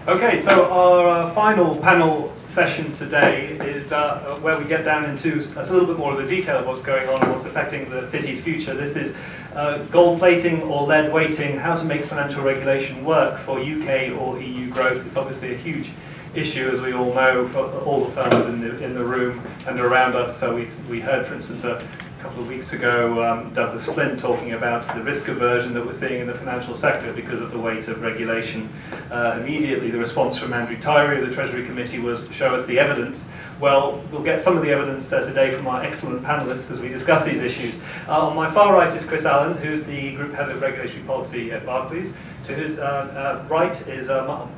Okay, so our final panel session today is where we get down into a little bit more of the detail of what's going on and what's affecting the city's future. This is gold plating or lead weighting, how to make financial regulation work for UK or EU growth. It's obviously a huge issue, as we all know, for all the firms in the room and around us. So we heard, for instance, a couple of weeks ago, Douglas Flint talking about the risk aversion that we're seeing in the financial sector because of the weight of regulation. Immediately, the response from Andrew Tyree of the Treasury Committee was, show us the evidence. Well, we'll get some of the evidence today from our excellent panelists as we discuss these issues. On my far right is Chris Allen, who's the Group Head of Regulatory Policy at Barclays. To his right is,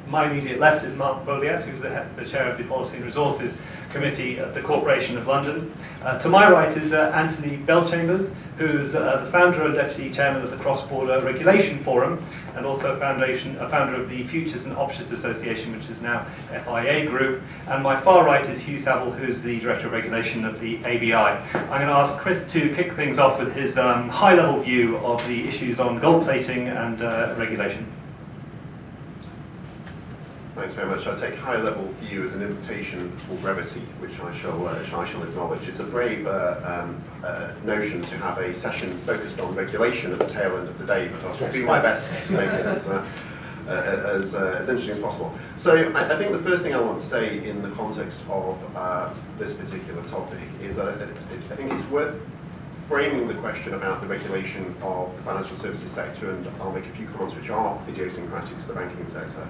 my immediate left is Mark Bolliat, who's the Chair of the Policy and Resources Committee at the Corporation of London. To my right is Anthony Belchambers, who's the founder and Deputy Chairman of the Cross-Border Regulation Forum, and also a founder of the Futures and Options Association, which is now FIA Group. And my far right is Hugh Saville, who's the Director of Regulation of the ABI. I'm going to ask Chris to kick things off with his high-level view of the issues on gold plating and regulation. Thanks very much. I take high-level view as an invitation for brevity, which I shall acknowledge. It's a brave notion to have a session focused on regulation at the tail end of the day, but I shall do my best to make it as interesting as possible. So I think the first thing I want to say in the context of this particular topic is that I think it's worth framing the question about the regulation of the financial services sector, and I'll make a few comments which are idiosyncratic to the banking sector.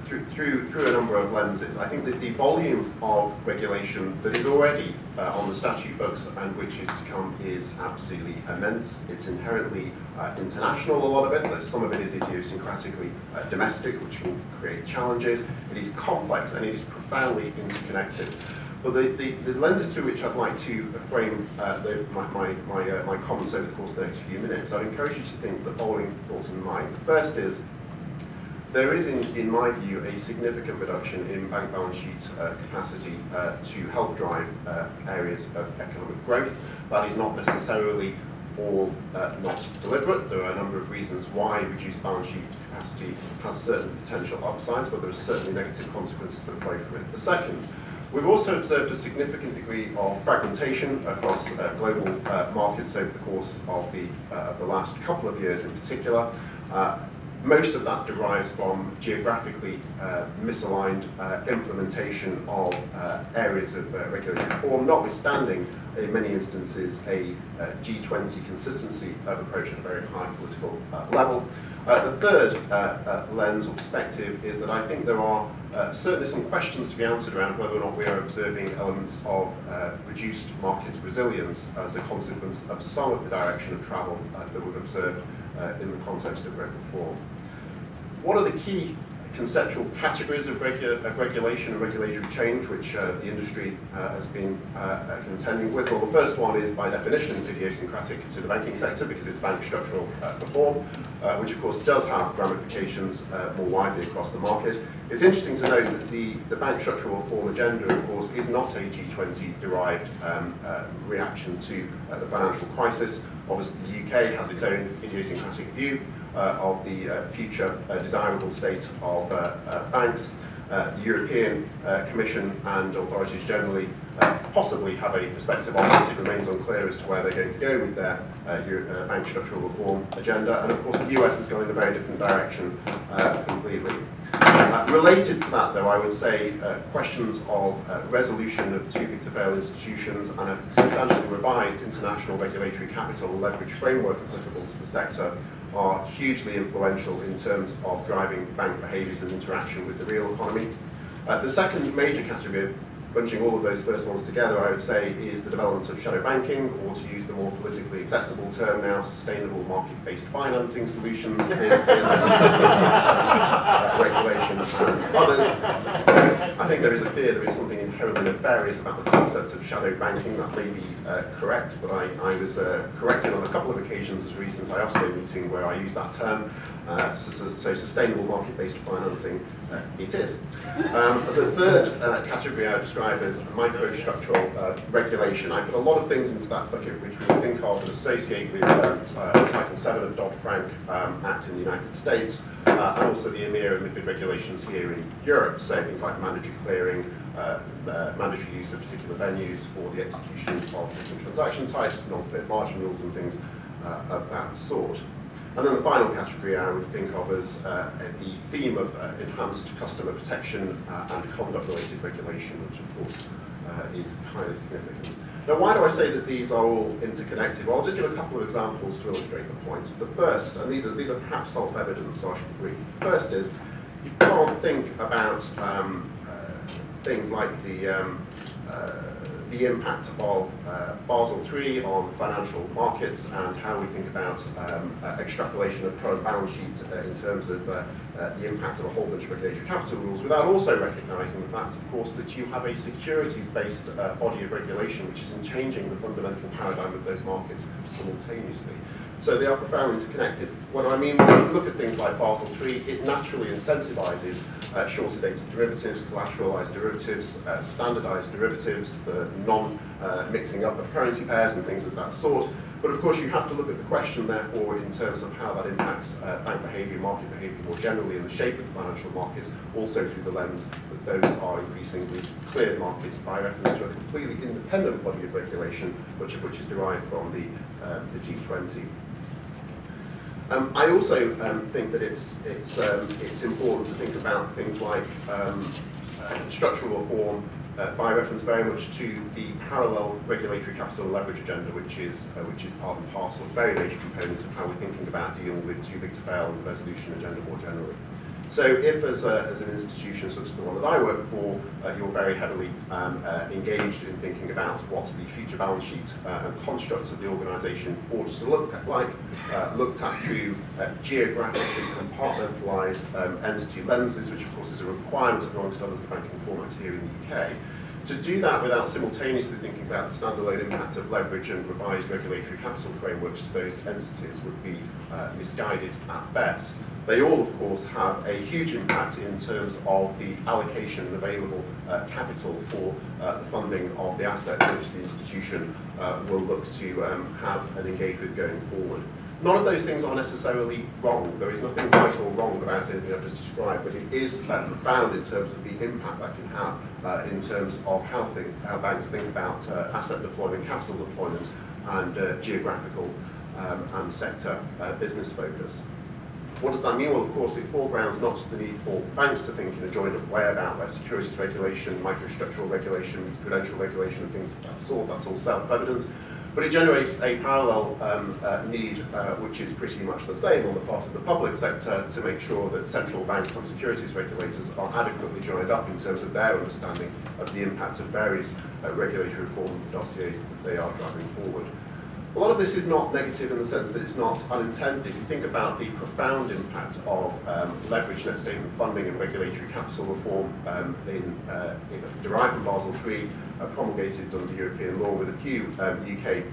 Through a number of lenses. I think that the volume of regulation that is already on the statute books and which is to come is absolutely immense. It's inherently international, a lot of it, though some of it is idiosyncratically domestic, which will create challenges. It is complex and it is profoundly interconnected. But the lenses through which I'd like to frame my comments over the course of the next few minutes, I'd encourage you to think the following thoughts in mind. The first is, there is, in my view, a significant reduction in bank balance sheet capacity to help drive areas of economic growth. That is not necessarily all not deliberate. There are a number of reasons why reduced balance sheet capacity has certain potential upsides, but there are certainly negative consequences that flow from it. The second, we've also observed a significant degree of fragmentation across global markets over the course of the last couple of years in particular. Most of that derives from geographically misaligned implementation of areas of regulatory reform, notwithstanding, in many instances, a G20 consistency of approach at a very high political level. The third lens or perspective is that I think there are certainly some questions to be answered around whether or not we are observing elements of reduced market resilience as a consequence of some of the direction of travel that we've observed in the context of reg reform. What are the key conceptual categories of regulation and regulatory change which the industry has been contending with? Well, the first one is, by definition, idiosyncratic to the banking sector because it's bank structural reform, which of course does have ramifications more widely across the market. It's interesting to note that the bank structural reform agenda, of course, is not a G20-derived reaction to the financial crisis. Obviously, the UK has its own idiosyncratic view of the future desirable state of banks. The European Commission and authorities generally possibly have a perspective on that. It remains unclear as to where they're going to go with their bank structural reform agenda. And of course, the US has gone in a very different direction completely. Related to that, though, I would say questions of resolution of too big to fail institutions and a substantially revised international regulatory capital leverage framework applicable to the sector are hugely influential in terms of driving bank behaviours and interaction with the real economy. The second major category, bunching all of those first ones together, I would say, is the development of shadow banking, or to use the more politically acceptable term now, sustainable market-based financing solutions in regulations and others. I think there is a fear there is something inherently nefarious about the concept of shadow banking. That may be correct, but I was corrected on a couple of occasions as a recent IOSCO meeting where I used that term. So sustainable market-based financing It is. The third category I would describe as microstructural regulation. I put a lot of things into that bucket which we would think of and associate with Title VII of Dodd-Frank Act in the United States, and also the EMIR and MiFID regulations here in Europe, so things like mandatory clearing, mandatory use of particular venues for the execution of different transaction types, non-cleared margin rules and things of that sort. And then the final category I would think of as the theme of enhanced customer protection and conduct-related regulation, which of course is highly significant. Now, why do I say that these are all interconnected? Well, I'll just give a couple of examples to illustrate the point. The first, and these are perhaps self-evident, so I should agree. The first is, you can't think about things like the impact of Basel III on financial markets and how we think about extrapolation of current balance sheets in terms of the impact of a whole bunch of regulatory capital rules, without also recognising the fact, of course, that you have a securities-based body of regulation which is changing the fundamental paradigm of those markets simultaneously. So they are profoundly interconnected. What do I mean? When you look at things like Basel III, it naturally incentivises shorter dated derivatives, collateralised derivatives, standardised derivatives, the non-mixing up of currency pairs and things of that sort. But of course you have to look at the question therefore in terms of how that impacts bank behaviour, market behaviour more generally, and the shape of the financial markets, also through the lens that those are increasingly cleared markets by reference to a completely independent body of regulation, much of which is derived from the G20. I also think that it's important to think about things like structural reform by reference very much to the parallel regulatory capital and leverage agenda, which is part and parcel, a very major component of how we're thinking about dealing with too big to fail and the resolution agenda more generally. So if as an institution such as the one that I work for, you're very heavily engaged in thinking about what the future balance sheet and construct of the organisation ought to look like, looked at through geographically compartmentalised entity lenses, which of course is a requirement amongst others the banking format here in the UK. To do that without simultaneously thinking about the standalone impact of leverage and revised regulatory capital frameworks to those entities would be misguided at best. They all, of course, have a huge impact in terms of the allocation of available capital for the funding of the assets which the institution will look to have and engage with going forward. None of those things are necessarily wrong. There is nothing right or wrong about anything I've just described, but it is profound in terms of the impact that can have in terms of how banks think about asset deployment, capital deployment, and geographical and sector business focus. What does that mean? Well, of course, it foregrounds not just the need for banks to think in a joined-up way about securities regulation, microstructural regulation, prudential regulation, and things of that sort. That's all self-evident. But it generates a parallel need, which is pretty much the same on the part of the public sector, to make sure that central banks and securities regulators are adequately joined up in terms of their understanding of the impact of various regulatory reform dossiers that they are driving forward. A lot of this is not negative in the sense that it's not unintended. If you think about the profound impact of leverage net statement funding and regulatory capital reform derived from Basel III, promulgated under European law with a few UK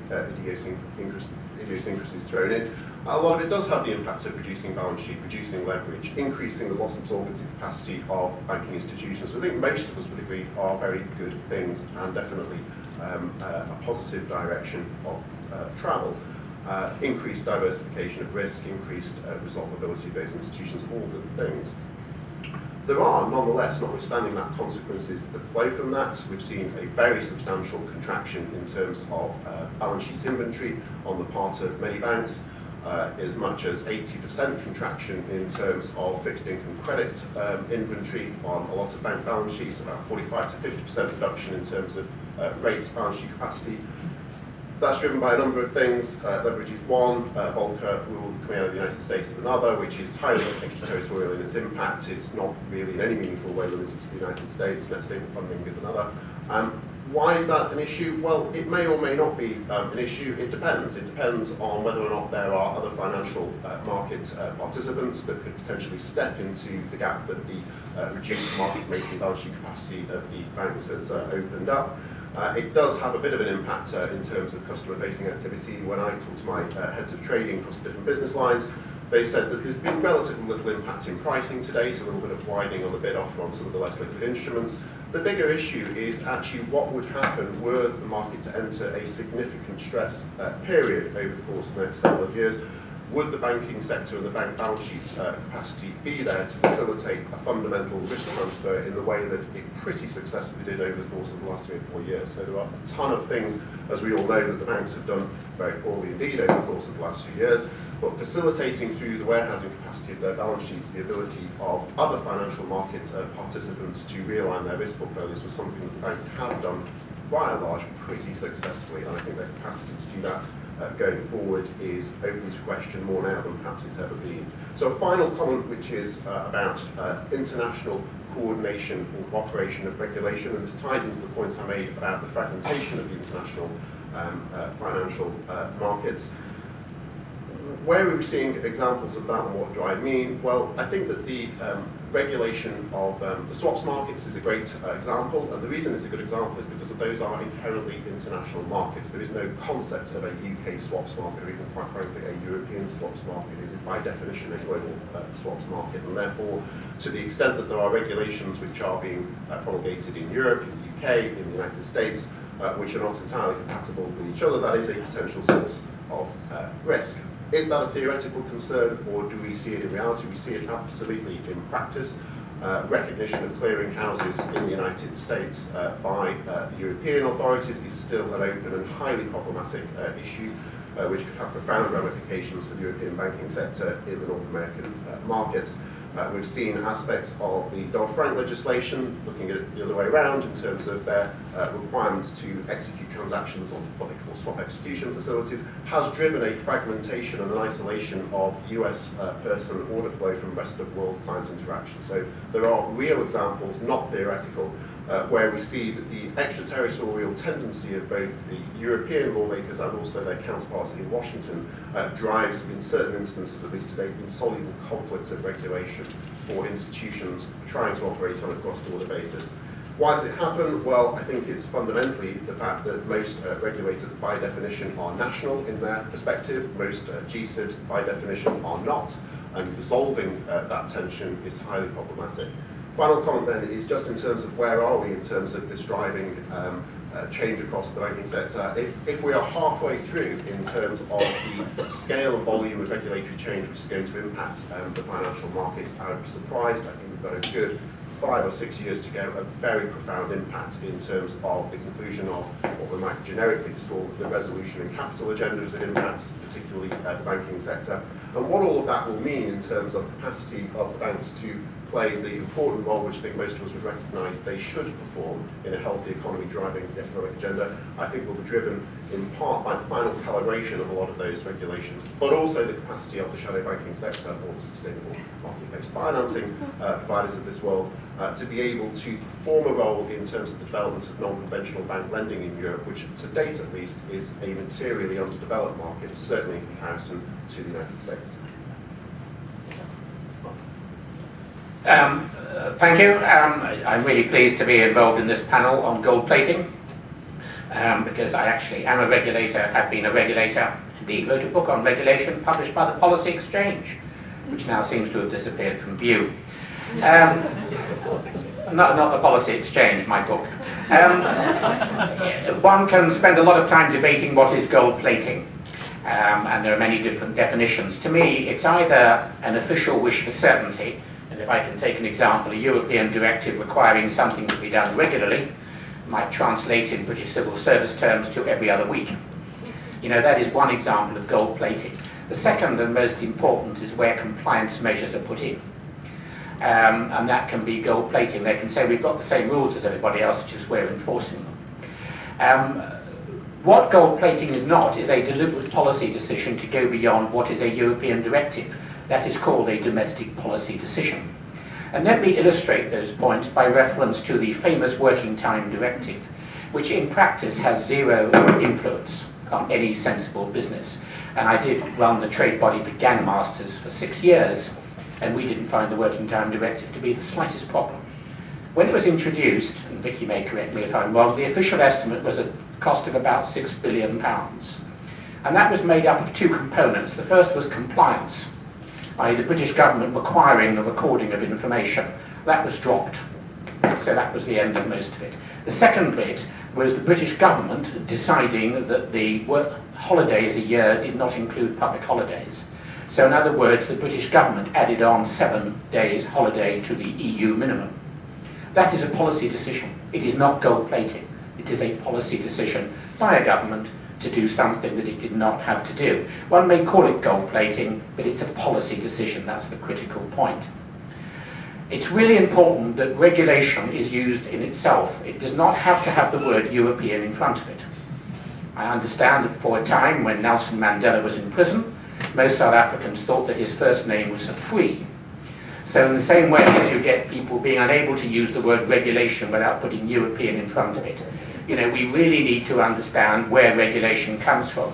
idiosyncrasies thrown in, a lot of it does have the impact of reducing balance sheet, reducing leverage, increasing the loss absorbency capacity of banking institutions. So I think most of us would agree are very good things and definitely a positive direction of travel. Increased diversification of risk, increased resolvability of those institutions, all good things. There are, nonetheless, notwithstanding that, consequences that flow from that. We've seen a very substantial contraction in terms of balance sheet inventory on the part of many banks, as much as 80% contraction in terms of fixed income credit inventory on a lot of bank balance sheets, about 45 to 50% reduction in terms of rates balance sheet capacity. That's driven by a number of things. Leverage is one, Volcker rule coming out of the United States is another, which is highly extraterritorial in its impact. It's not really in any meaningful way limited to the United States. Net stable funding is another. Why is that an issue? Well, it may or may not be an issue. It depends. It depends on whether or not there are other financial market participants that could potentially step into the gap that the reduced market-making balance sheet capacity of the banks has opened up. It does have a bit of an impact in terms of customer-facing activity. When I talk to my heads of trading across different business lines, They said that there's been relatively little impact in pricing to date, a little bit of widening on the bid offer on some of the less liquid instruments. The bigger issue is actually what would happen were the market to enter a significant stress period over the course of the next couple of years. Would the banking sector and the bank balance sheet capacity be there to facilitate a fundamental risk transfer in the way that it pretty successfully did over the course of the last 3 or 4 years? So there are a ton of things, as we all know, that the banks have done very poorly indeed over the course of the last few years, but facilitating through the warehousing capacity of their balance sheets the ability of other financial market participants to realign their risk portfolios was something that the banks have done by and large pretty successfully, and I think their capacity to do that going forward is open to question more now than perhaps it's ever been. So a final comment, which is about international coordination or cooperation of regulation, and this ties into the points I made about the fragmentation of the international financial markets. Where are we seeing examples of that, and what do I mean? Well, I think that the regulation of the swaps markets is a great example, and the reason it's a good example is because those are inherently international markets. There is no concept of a UK swaps market, or even quite frankly a European swaps market. It is by definition a global swaps market, and therefore to the extent that there are regulations which are being promulgated in Europe, in the UK, in the United States, which are not entirely compatible with each other, that is a potential source of risk. Is that a theoretical concern, or do we see it in reality? We see it absolutely in practice. Recognition of clearing houses in the United States by the European authorities is still an open and highly problematic issue, which could have profound ramifications for the European banking sector in the North American markets. We've seen aspects of the Dodd-Frank legislation looking at it the other way around in terms of their requirements to execute transactions on what they call swap execution facilities, has driven a fragmentation and an isolation of US person order flow from rest of world client interaction. So there are real examples, not theoretical, where we see that the extraterritorial tendency of both the European lawmakers and also their counterparts in Washington drives, in certain instances at least today, insoluble conflicts of regulation for institutions trying to operate on a cross-border basis. Why does it happen? Well, I think it's fundamentally the fact that most regulators by definition are national in their perspective, most GSIBs by definition are not, and resolving that tension is highly problematic. Final comment then is just in terms of where are we in terms of this driving change across the banking sector. If we are halfway through in terms of the scale and volume of regulatory change which is going to impact the financial markets, I would be surprised. I think we've got a good 5 or 6 years to go, a very profound impact in terms of the conclusion of what we might generically call the resolution and capital agenda as it impacts particularly the banking sector, and what all of that will mean in terms of capacity of the banks to play the important role which I think most of us would recognise they should perform in a healthy economy driving the economic agenda, I think will be driven in part by the final calibration of a lot of those regulations, but also the capacity of the shadow banking sector or the sustainable market-based financing providers of this world to be able to perform a role in terms of the development of non-conventional bank lending in Europe, which to date at least is a materially underdeveloped market, certainly in comparison to the United States. Thank you. I'm really pleased to be involved in this panel on gold plating because I actually am a regulator, have been a regulator, indeed wrote a book on regulation published by the Policy Exchange, which now seems to have disappeared from view. Not the Policy Exchange, my book. One can spend a lot of time debating what is gold plating, and there are many different definitions. To me, it's either an official wish for certainty, and if I can take an example, a European directive requiring something to be done regularly might translate in British civil service terms to every other week. You know, that is one example of gold plating. The second and most important is where compliance measures are put in. And that can be gold plating. They can say we've got the same rules as everybody else, it's just we're enforcing them. What gold plating is not is a deliberate policy decision to go beyond what is a European directive. That is called a domestic policy decision. And let me illustrate those points by reference to the famous Working Time Directive, which in practice has zero influence on any sensible business. And I did run the trade body for Gangmasters for 6 years, and we didn't find the Working Time Directive to be the slightest problem. When it was introduced, and Vicky may correct me if I'm wrong, the official estimate was a cost of about £6 billion. And that was made up of two components. The first was compliance. i.e. the British government requiring the recording of information. That was dropped. So that was the end of most of it. The second bit was the British government deciding that the holidays a year did not include public holidays. So in other words, the British government added on 7 days holiday to the EU minimum. That is a policy decision. It is not gold plating. It is a policy decision by a government to do something that it did not have to do. One may call it gold plating, but it's a policy decision. That's the critical point. It's really important that regulation is used in itself. It does not have to have the word European in front of it. I understand that for a time when Nelson Mandela was in prison, most South Africans thought that his first name was Free. So in the same way as you get people being unable to use the word regulation without putting European in front of it, we really need to understand where regulation comes from.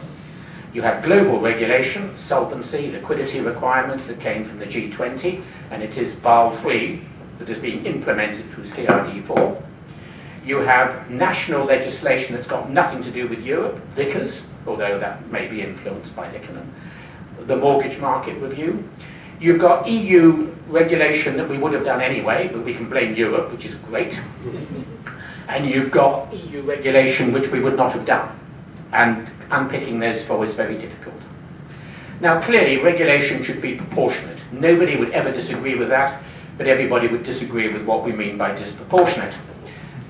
You have global regulation, solvency, liquidity requirements that came from the G20, and it is Basel III that is being implemented through CRD4. You have national legislation that's got nothing to do with Europe, Vickers, although that may be influenced by Ickenham, the mortgage market review. You've got EU regulation that we would have done anyway, but we can blame Europe, which is great. And you've got EU regulation which we would not have done. And unpicking those four is very difficult. Now clearly regulation should be proportionate. Nobody would ever disagree with that, but everybody would disagree with what we mean by disproportionate.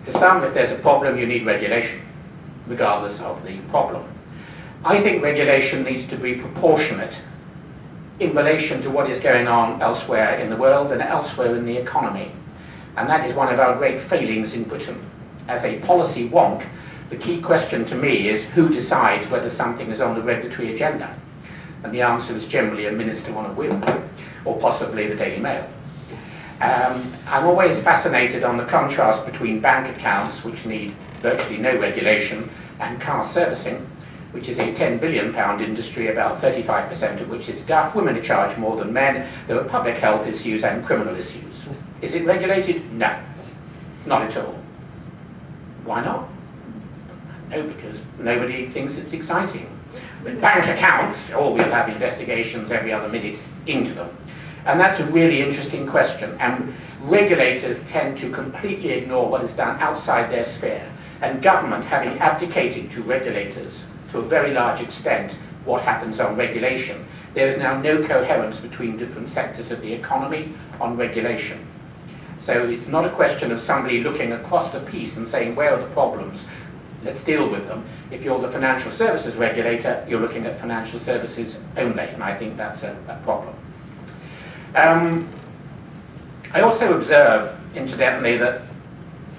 To some, if there's a problem, you need regulation, regardless of the problem. I think regulation needs to be proportionate in relation to what is going on elsewhere in the world and elsewhere in the economy. And that is one of our great failings in Britain. As a policy wonk, the key question to me is who decides whether something is on the regulatory agenda? And the answer is generally a minister on a whim, or possibly the Daily Mail. I'm always fascinated on the contrast between bank accounts, which need virtually no regulation, and car servicing, which is a £10 billion industry, about 35% of which is daft. Women are charged more than men. There are public health issues and criminal issues. Is it regulated? No, not at all. Why not? No, because nobody thinks it's exciting. But bank accounts, we'll have investigations every other minute into them. And that's a really interesting question. And regulators tend to completely ignore what is done outside their sphere. And government, having abdicated to regulators to a very large extent what happens on regulation, there is now no coherence between different sectors of the economy on regulation. So it's not a question of somebody looking across the piece and saying, where are the problems? Let's deal with them. If you're the financial services regulator, you're looking at financial services only, and I think that's a problem. I also observe, incidentally, that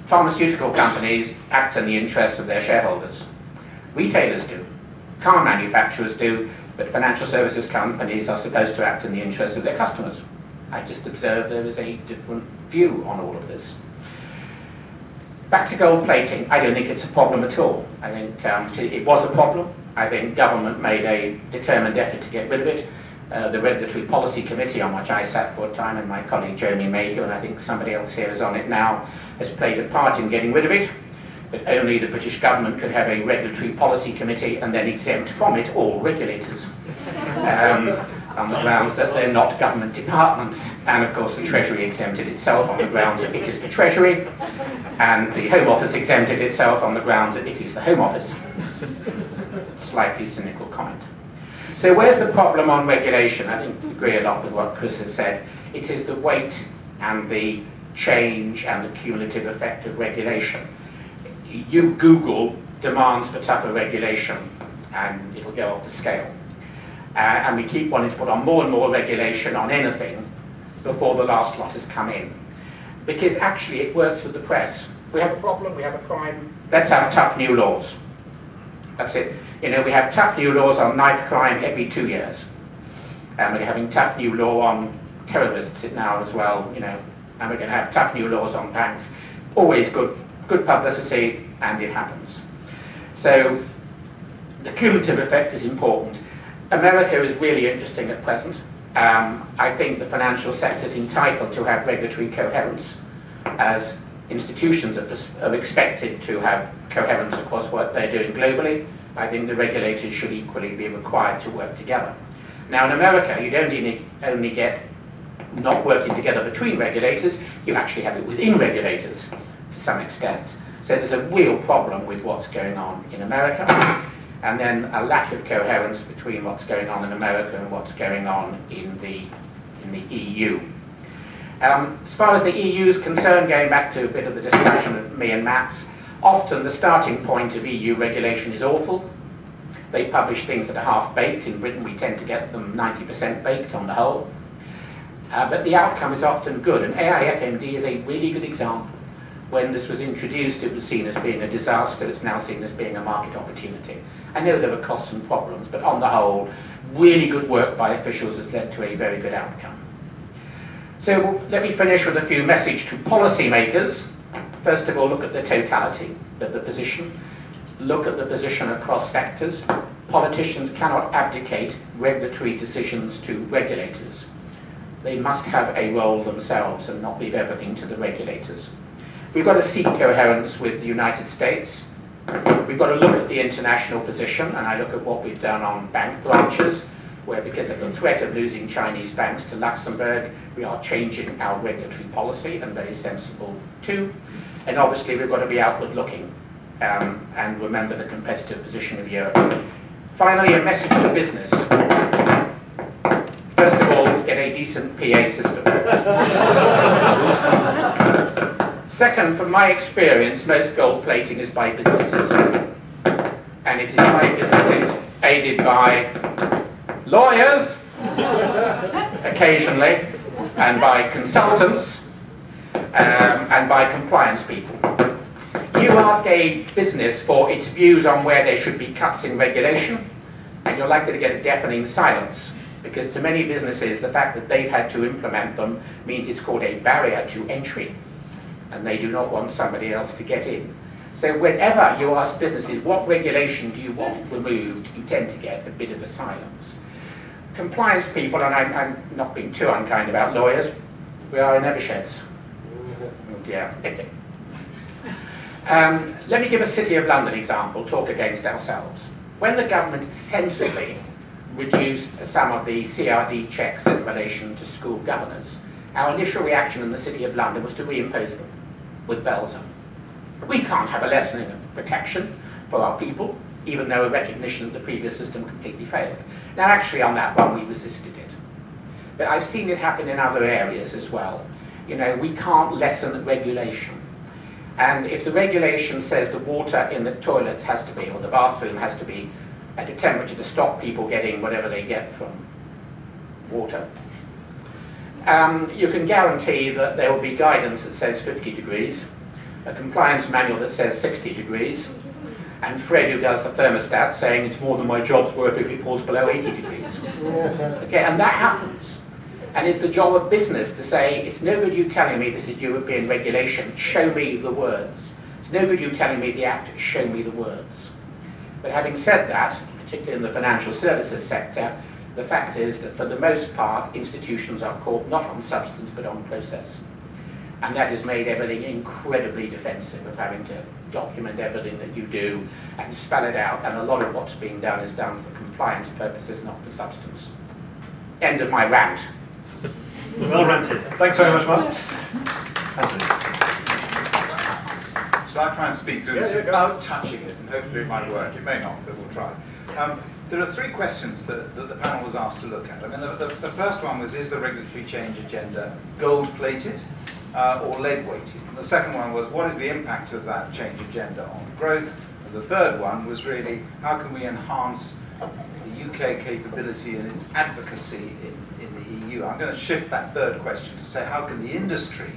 pharmaceutical companies act in the interest of their shareholders. Retailers do, car manufacturers do, but financial services companies are supposed to act in the interest of their customers. I just observe there is a different view on all of this. Back to gold plating, I don't think it's a problem at all. I think it was a problem. I think government made a determined effort to get rid of it. The Regulatory Policy Committee, on which I sat for a time, and my colleague Jeremy Mayhew, and I think somebody else here is on it now, has played a part in getting rid of it. But only the British government could have a Regulatory Policy Committee and then exempt from it all regulators. On the grounds that they're not government departments. And of course the Treasury exempted itself on the grounds that it is the Treasury, and the Home Office exempted itself on the grounds that it is the Home Office. Slightly cynical comment. So where's the problem on regulation? I think I agree a lot with what Chris has said. It is the weight and the change and the cumulative effect of regulation. You Google demands for tougher regulation and it'll go off the scale. And we keep wanting to put on more and more regulation on anything before the last lot has come in. Because actually it works with the press. We have a problem, we have a crime, let's have tough new laws. That's it. We have tough new laws on knife crime every 2 years. And we're having tough new law on terrorists now as well, and we're going to have tough new laws on banks. Always good publicity, and it happens. So the cumulative effect is important. America is really interesting at present. I think the financial sector is entitled to have regulatory coherence, as institutions are expected to have coherence across what they're doing globally. I think the regulators should equally be required to work together. Now in America, you don't only get not working together between regulators, you actually have it within regulators to some extent. So there's a real problem with what's going on in America, and then a lack of coherence between what's going on in America and what's going on in the EU. As far as the EU is concerned, going back to a bit of the discussion of me and Matt's, often the starting point of EU regulation is awful. They publish things that are half-baked. In Britain, we tend to get them 90% baked on the whole. But the outcome is often good, and AIFMD is a really good example. When this was introduced, it was seen as being a disaster. It's now seen as being a market opportunity. I know there were costs and problems, but on the whole, really good work by officials has led to a very good outcome. So let me finish with a few messages to policymakers. First of all, look at the totality of the position. Look at the position across sectors. Politicians cannot abdicate regulatory decisions to regulators. They must have a role themselves and not leave everything to the regulators. We've got to seek coherence with the United States. We've got to look at the international position, and I look at what we've done on bank branches, where because of the threat of losing Chinese banks to Luxembourg, we are changing our regulatory policy, and very sensible too. And obviously we've got to be outward looking and remember the competitive position of Europe. Finally, a message to business. First of all, get a decent PA system. Second, from my experience, most gold plating is by businesses. And it is by businesses aided by lawyers, occasionally, and by consultants, and by compliance people. You ask a business for its views on where there should be cuts in regulation, and you're likely to get a deafening silence, because to many businesses, the fact that they've had to implement them means it's called a barrier to entry, and they do not want somebody else to get in. So whenever you ask businesses, what regulation do you want removed, you tend to get a bit of a silence. Compliance people, and I'm not being too unkind about lawyers, we are in Eversheds. Yeah. Let me give a City of London example, talk against ourselves. When the government sensibly reduced some of the CRD checks in relation to school governors, our initial reaction in the City of London was to reimpose them with bells on. We can't have a lessening of protection for our people, even though a recognition that the previous system completely failed. Now actually on that one we resisted it. But I've seen it happen in other areas as well. You know, we can't lessen regulation. And if the regulation says the water in the toilets has to be, or the bathroom has to be at a temperature to stop people getting whatever they get from water, you can guarantee that there will be guidance that says 50 degrees, a compliance manual that says 60 degrees, and Fred, who does the thermostat, saying it's more than my job's worth if it falls below 80 degrees. Okay, and that happens. And it's the job of business to say, it's no good you telling me this is European regulation, show me the words. It's no good you telling me the act, show me the words. But having said that, particularly in the financial services sector, the fact is that for the most part, institutions are caught not on substance but on process. And that has made everything incredibly defensive of having to document everything that you do and spell it out. And a lot of what's being done is done for compliance purposes, not for substance. End of my rant. Well ranted. Thanks very much, Mark. Shall I try and speak through this without touching it, and hopefully it might work. It may not, but we'll try. There are three questions that the panel was asked to look at. I mean, the first one was, is the regulatory change agenda gold-plated or lead-weighted? And the second one was, what is the impact of that change agenda on growth? And the third one was really, how can we enhance the UK capability and its advocacy in the EU? I'm going to shift that third question to say, how can the industry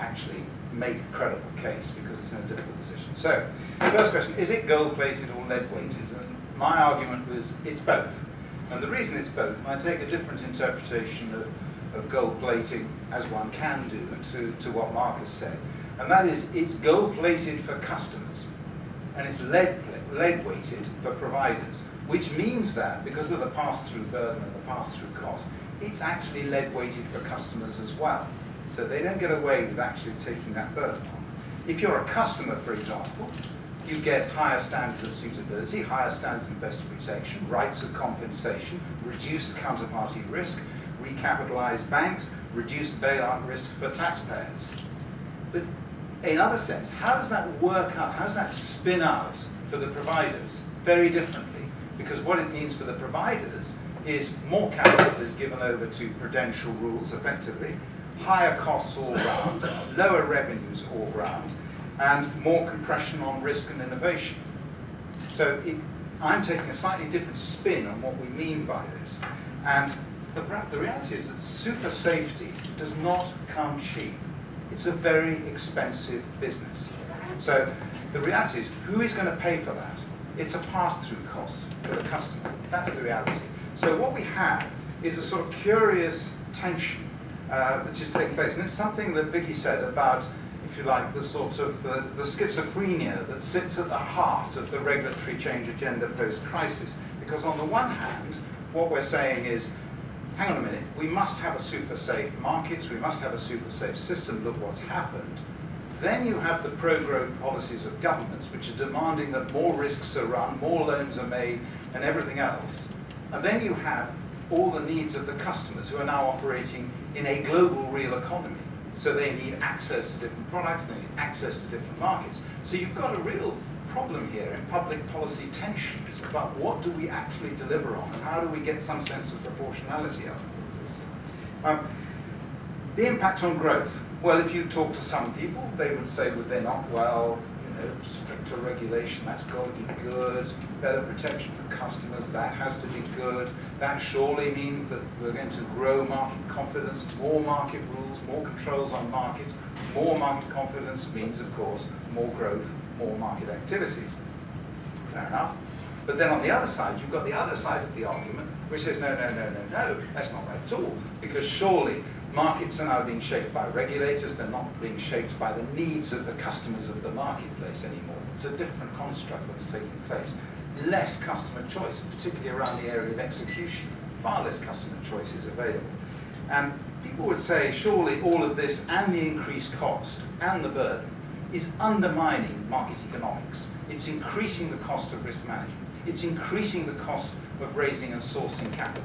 actually make a credible case, because it's in a difficult position. So, the first question, is it gold-plated or lead-weighted? And my argument was, it's both. And the reason it's both, and I take a different interpretation of gold-plating, as one can do, to what Mark has said. And that is, it's gold-plated for customers, and it's lead-weighted for providers, which means that, because of the pass-through burden and the pass-through cost, it's actually lead-weighted for customers as well. So they don't get away with actually taking that burden on. If you're a customer, for example, you get higher standards of suitability, higher standards of investor protection, rights of compensation, reduced counterparty risk, recapitalized banks, reduced bailout risk for taxpayers. But in other sense, how does that work out? How does that spin out for the providers? Very differently, because what it means for the providers is more capital is given over to prudential rules, effectively, higher costs all round, lower revenues all round, and more compression on risk and innovation. So I'm taking a slightly different spin on what we mean by this. And the reality is that super safety does not come cheap. It's a very expensive business. So the reality is, who is going to pay for that? It's a pass-through cost for the customer. That's the reality. So what we have is a sort of curious tension which is taking place. And it's something that Vicky said about, if you like, the sort of the schizophrenia that sits at the heart of the regulatory change agenda post-crisis. Because on the one hand, what we're saying is, hang on a minute, we must have a super safe markets, we must have a super safe system, look what's happened. Then you have the pro-growth policies of governments, which are demanding that more risks are run, more loans are made, and everything else. And then you have all the needs of the customers who are now operating in a global real economy. So they need access to different products, they need access to different markets. So you've got a real problem here in public policy tensions about what do we actually deliver on, and how do we get some sense of proportionality out of this. The impact on growth. Well, if you talk to some people, they would say, would they not? Well, stricter regulation, that's got to be good. Better protection for customers, that has to be good. That surely means that we're going to grow market confidence, more market rules, more controls on markets. More market confidence means, of course, more growth, more market activity. Fair enough. But then on the other side, you've got the other side of the argument, which says, no, that's not right at all. Because surely markets are now being shaped by regulators, they're not being shaped by the needs of the customers of the marketplace anymore. It's a different construct that's taking place. Less customer choice, particularly around the area of execution. Far less customer choice is available. And people would say, surely all of this and the increased cost and the burden is undermining market economics. It's increasing the cost of risk management. It's increasing the cost of raising and sourcing capital.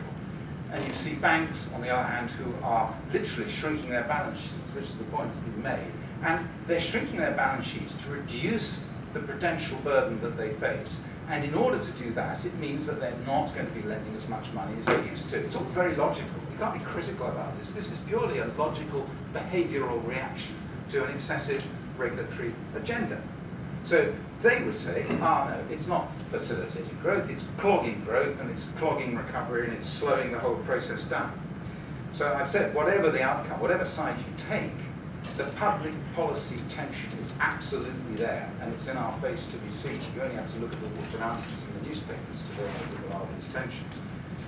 And you see banks, on the other hand, who are literally shrinking their balance sheets, which is the point that's been made. And they're shrinking their balance sheets to reduce the prudential burden that they face. And in order to do that, it means that they're not going to be lending as much money as they used to. It's all very logical. You can't be critical about this. This is purely a logical behavioral reaction to an excessive regulatory agenda. So they would say, no, it's not facilitating growth, it's clogging growth, and it's clogging recovery, and it's slowing the whole process down. So I've said, whatever the outcome, whatever side you take, the public policy tension is absolutely there, and it's in our face to be seen. You only have to look at the announcements in the newspapers to realize that there are these tensions.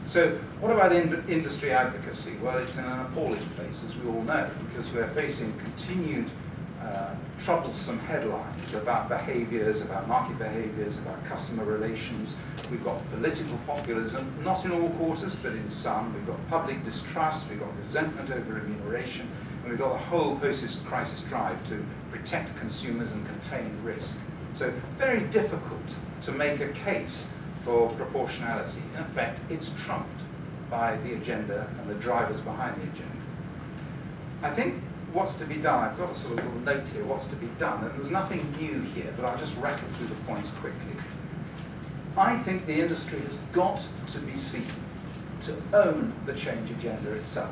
So what about industry advocacy? Well, it's in an appalling place, as we all know, because we're facing continued troublesome headlines about behaviors, about market behaviors, about customer relations. We've got political populism, not in all quarters, but in some. We've got public distrust, we've got resentment over remuneration, and we've got a whole post-crisis drive to protect consumers and contain risk. So very difficult to make a case for proportionality. In effect, it's trumped by the agenda and the drivers behind the agenda. I think what's to be done, I've got a sort of little note here, what's to be done, and there's nothing new here, but I'll just rattle through the points quickly. I think the industry has got to be seen to own the change agenda itself.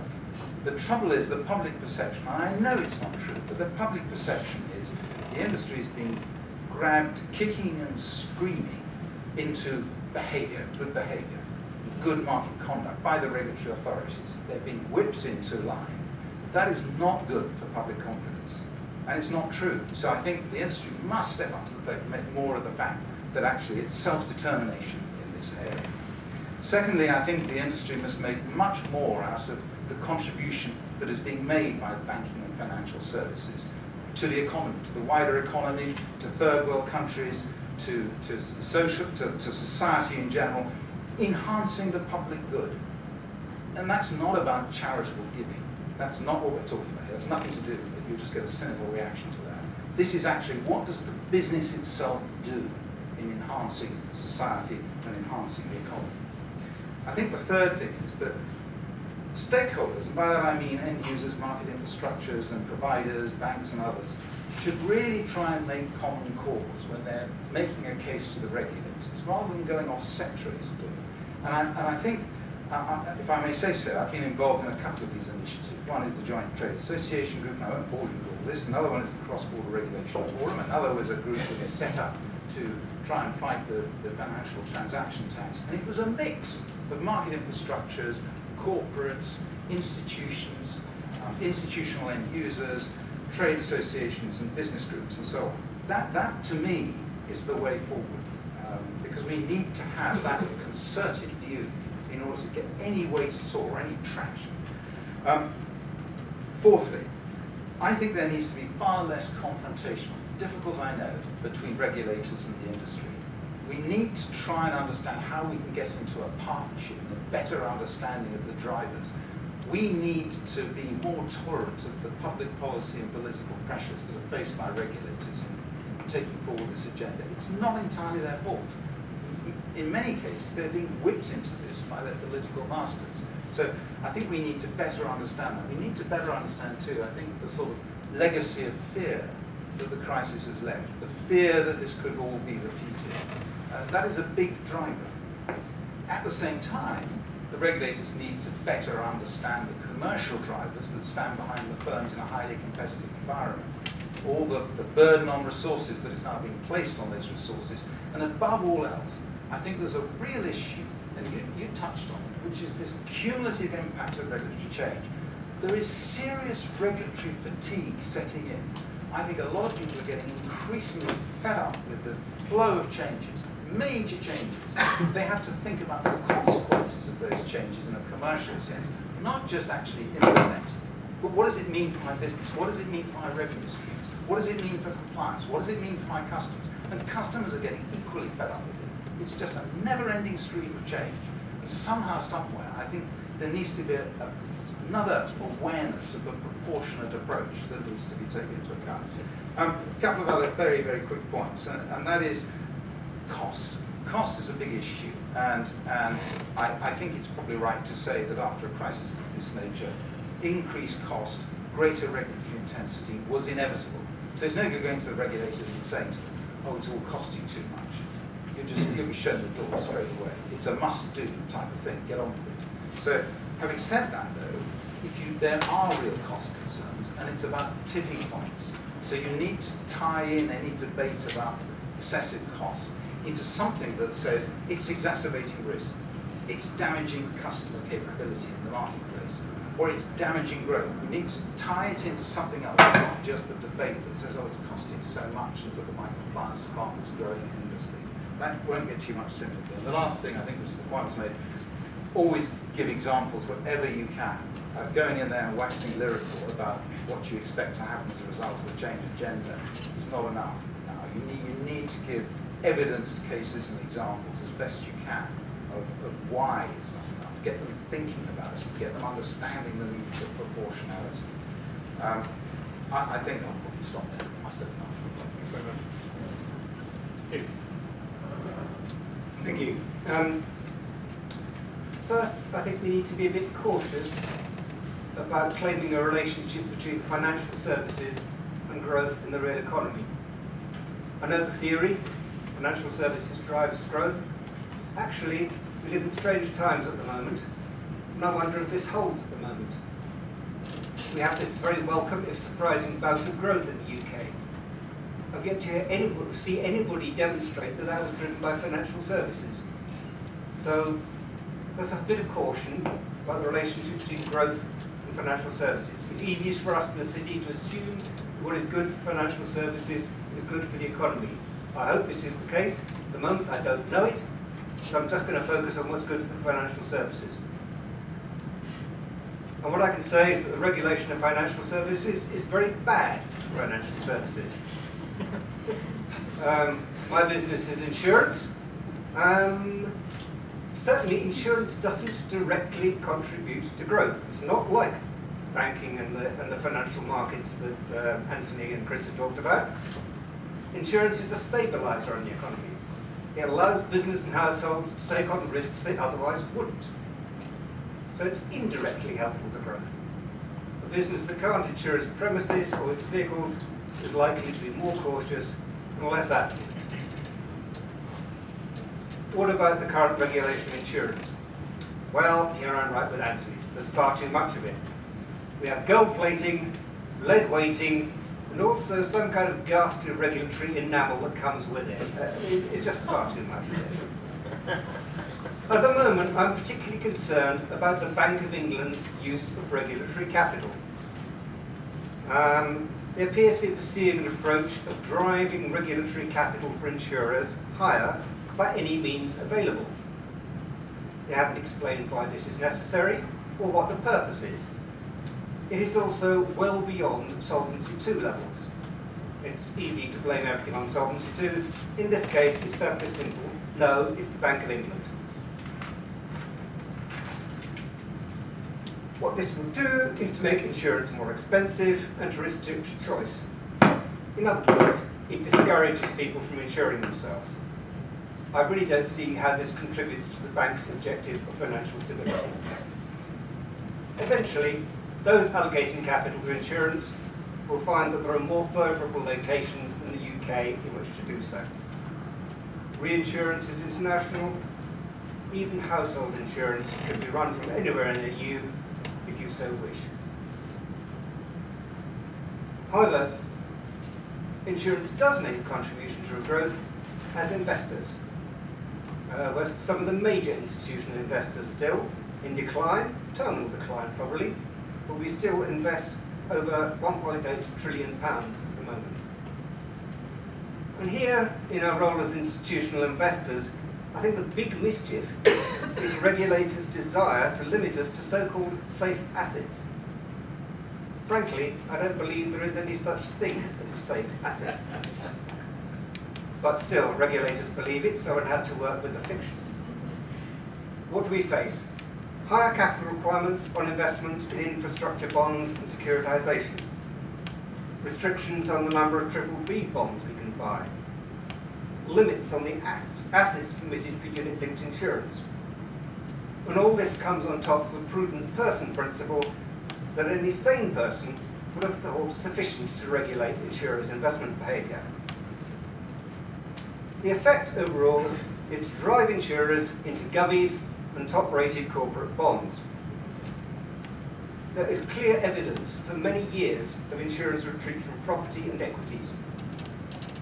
The trouble is the public perception, and I know it's not true, but the public perception is the industry is being grabbed kicking and screaming into behavior, good market conduct by the regulatory authorities. They're being whipped into line. That is not good for public confidence, and it's not true. So I think the industry must step up to the plate and make more of the fact that actually it's self-determination in this area. Secondly, I think the industry must make much more out of the contribution that is being made by banking and financial services to the economy, to the wider economy, to third world countries, to society in general, enhancing the public good. And that's not about charitable giving. That's not what we're talking about here. That's nothing to do with it. You just get a cynical reaction to that. This is actually, what does the business itself do in enhancing society and enhancing the economy? I think the third thing is that stakeholders, and by that I mean end users, market infrastructures and providers, banks and others, should really try and make common cause when they're making a case to the regulators, rather than going off sectories to do it. And I think, if I may say so, I've been involved in a couple of these initiatives. One is the Joint Trade Association Group, and I won't bore you with all this. Another one is the Cross-Border Regulation Forum. Another was a group that was set up to try and fight the financial transaction tax. And it was a mix of market infrastructures, corporates, institutions, institutional end users, trade associations and business groups and so on. That to me is the way forward, because we need to have that concerted view in order to get any weight at all or any traction. Fourthly, I think there needs to be far less confrontational, difficult I know, between regulators and the industry. We need to try and understand how we can get into a partnership and a better understanding of the drivers. We need to be more tolerant of the public policy and political pressures that are faced by regulators in taking forward this agenda. It's not entirely their fault. In many cases, they're being whipped into this by their political masters. So I think we need to better understand that. We need to better understand, too, I think, the sort of legacy of fear that the crisis has left, the fear that this could all be repeated. That is a big driver. At the same time, the regulators need to better understand the commercial drivers that stand behind the firms in a highly competitive environment. All the burden on resources that is now being placed on those resources. And above all else, I think there's a real issue, and you touched on it, which is this cumulative impact of regulatory change. There is serious regulatory fatigue setting in. I think a lot of people are getting increasingly fed up with the flow of changes, major changes. They have to think about the consequences of those changes in a commercial sense, not just actually implement. But what does it mean for my business? What does it mean for my revenue streams? What does it mean for compliance? What does it mean for my customers? And customers are getting equally fed up with it. It's just a never-ending stream of change. And somehow, somewhere, I think there needs to be another awareness of a proportionate approach that needs to be taken into account. A couple of other very, very quick points, and that is cost. Cost is a big issue, and I think it's probably right to say that after a crisis of this nature, increased cost, greater regulatory intensity was inevitable. So it's no good going to the regulators and saying to them, oh, it's all costing too much. You'll be shown the door straight away. It's a must-do type of thing. Get on with it. So, having said that, though, there are real cost concerns, and it's about tipping points. So you need to tie in any debate about excessive cost into something that says it's exacerbating risk, it's damaging customer capability in the marketplace, or it's damaging growth. We need to tie it into something else, not just the debate that says, oh, it's costing so much, and look at my compliance department's growing endlessly. That won't get you much sympathy. And the last thing, I think, which is the point was made, always give examples wherever you can. Going in there and waxing lyrical about what you expect to happen as a result of the change agenda is not enough. Now, you need to give evidenced cases and examples as best you can of why it's not enough. Get them thinking about it, get them understanding the need for proportionality. I think I'll probably stop there. I've said enough. Thank you very much. Thank you. First, I think we need to be a bit cautious about claiming a relationship between financial services and growth in the real economy. I know the theory, financial services drives growth. Actually, we live in strange times at the moment, and I wonder if this holds at the moment. We have this very welcome, if surprising, bout of growth in the UK. I've yet to hear see anybody demonstrate that was driven by financial services. So there's a bit of caution about the relationship between growth and financial services. It's easiest for us in the city to assume what is good for financial services is good for the economy. I hope this is the case. At the moment, I don't know it, so I'm just going to focus on what's good for financial services. And what I can say is that the regulation of financial services is very bad for financial services. My business is insurance. Certainly insurance doesn't directly contribute to growth. It's not like banking and the financial markets that Anthony and Chris have talked about. Insurance is a stabilizer on the economy. It allows business and households to take on risks they otherwise wouldn't. So it's indirectly helpful to growth. A business that can't insure its premises or its vehicles is likely to be more cautious and less active. What about the current regulation of insurance? Well, here I'm right with Anthony. There's far too much of it. We have gold plating, lead weighting, and also some kind of ghastly regulatory enamel that comes with it. It's just far too much of it. At the moment, I'm particularly concerned about the Bank of England's use of regulatory capital. They appear to be pursuing an approach of driving regulatory capital for insurers higher by any means available. They haven't explained why this is necessary or what the purpose is. It is also well beyond Solvency II levels. It's easy to blame everything on Solvency II. In this case, it's perfectly simple. No, it's the Bank of England. What this will do is to make insurance more expensive and to restrict choice. In other words, it discourages people from insuring themselves. I really don't see how this contributes to the bank's objective of financial stability. Eventually, those allocating capital to insurance will find that there are more favourable locations than the UK in which to do so. Reinsurance is international. Even household insurance can be run from anywhere in the EU if you so wish. However, insurance does make a contribution to growth as investors. Where some of the major institutional investors still in decline, terminal decline probably, but we still invest over £1.8 trillion at the moment. And here, in our role as institutional investors, I think the big mischief is regulators' desire to limit us to so-called safe assets. Frankly, I don't believe there is any such thing as a safe asset. But still, regulators believe it, so it has to work with the fiction. What do we face? Higher capital requirements on investment in infrastructure bonds and securitization. Restrictions on the number of BBB bonds we can buy. Limits on the assets permitted for unit-linked insurance. And all this comes on top of a prudent person principle that any sane person would have thought sufficient to regulate insurers' investment behaviour. The effect overall is to drive insurers into govies and top-rated corporate bonds. There is clear evidence for many years of insurers' retreat from property and equities,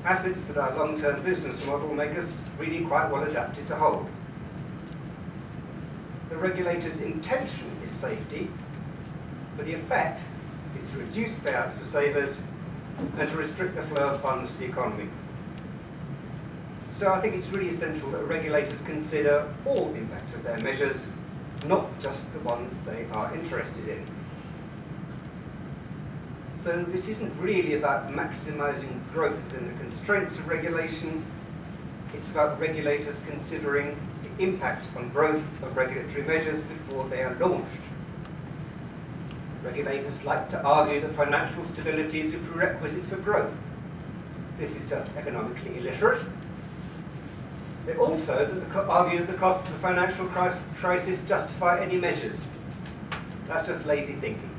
assets that our long-term business model make us really quite well adapted to hold. The regulator's intention is safety, but the effect is to reduce payouts to savers and to restrict the flow of funds to the economy. So I think it's really essential that regulators consider all impacts of their measures, not just the ones they are interested in. So this isn't really about maximising growth within the constraints of regulation. It's about regulators considering the impact on growth of regulatory measures before they are launched. Regulators like to argue that financial stability is a prerequisite for growth. This is just economically illiterate. They also argue that the costs of the financial crisis justify any measures. That's just lazy thinking.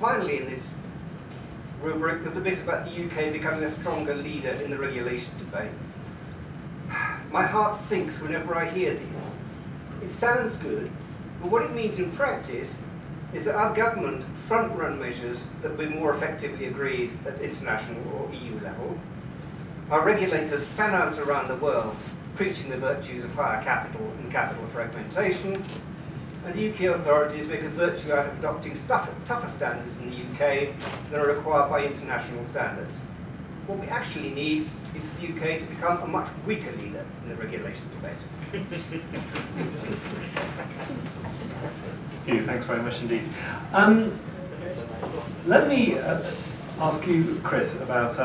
Finally, in this rubric, there's a bit about the UK becoming a stronger leader in the regulation debate. My heart sinks whenever I hear these. It sounds good, but what it means in practice is that our government front-run measures that we more effectively agreed at international or EU level. Our regulators fan out around the world, preaching the virtues of higher capital and capital fragmentation, and the UK authorities make a virtue out of adopting tougher standards in the UK than are required by international standards. What we actually need is for the UK to become a much weaker leader in the regulation debate. Thank you. Thanks very much indeed. Let me ask you, Chris, about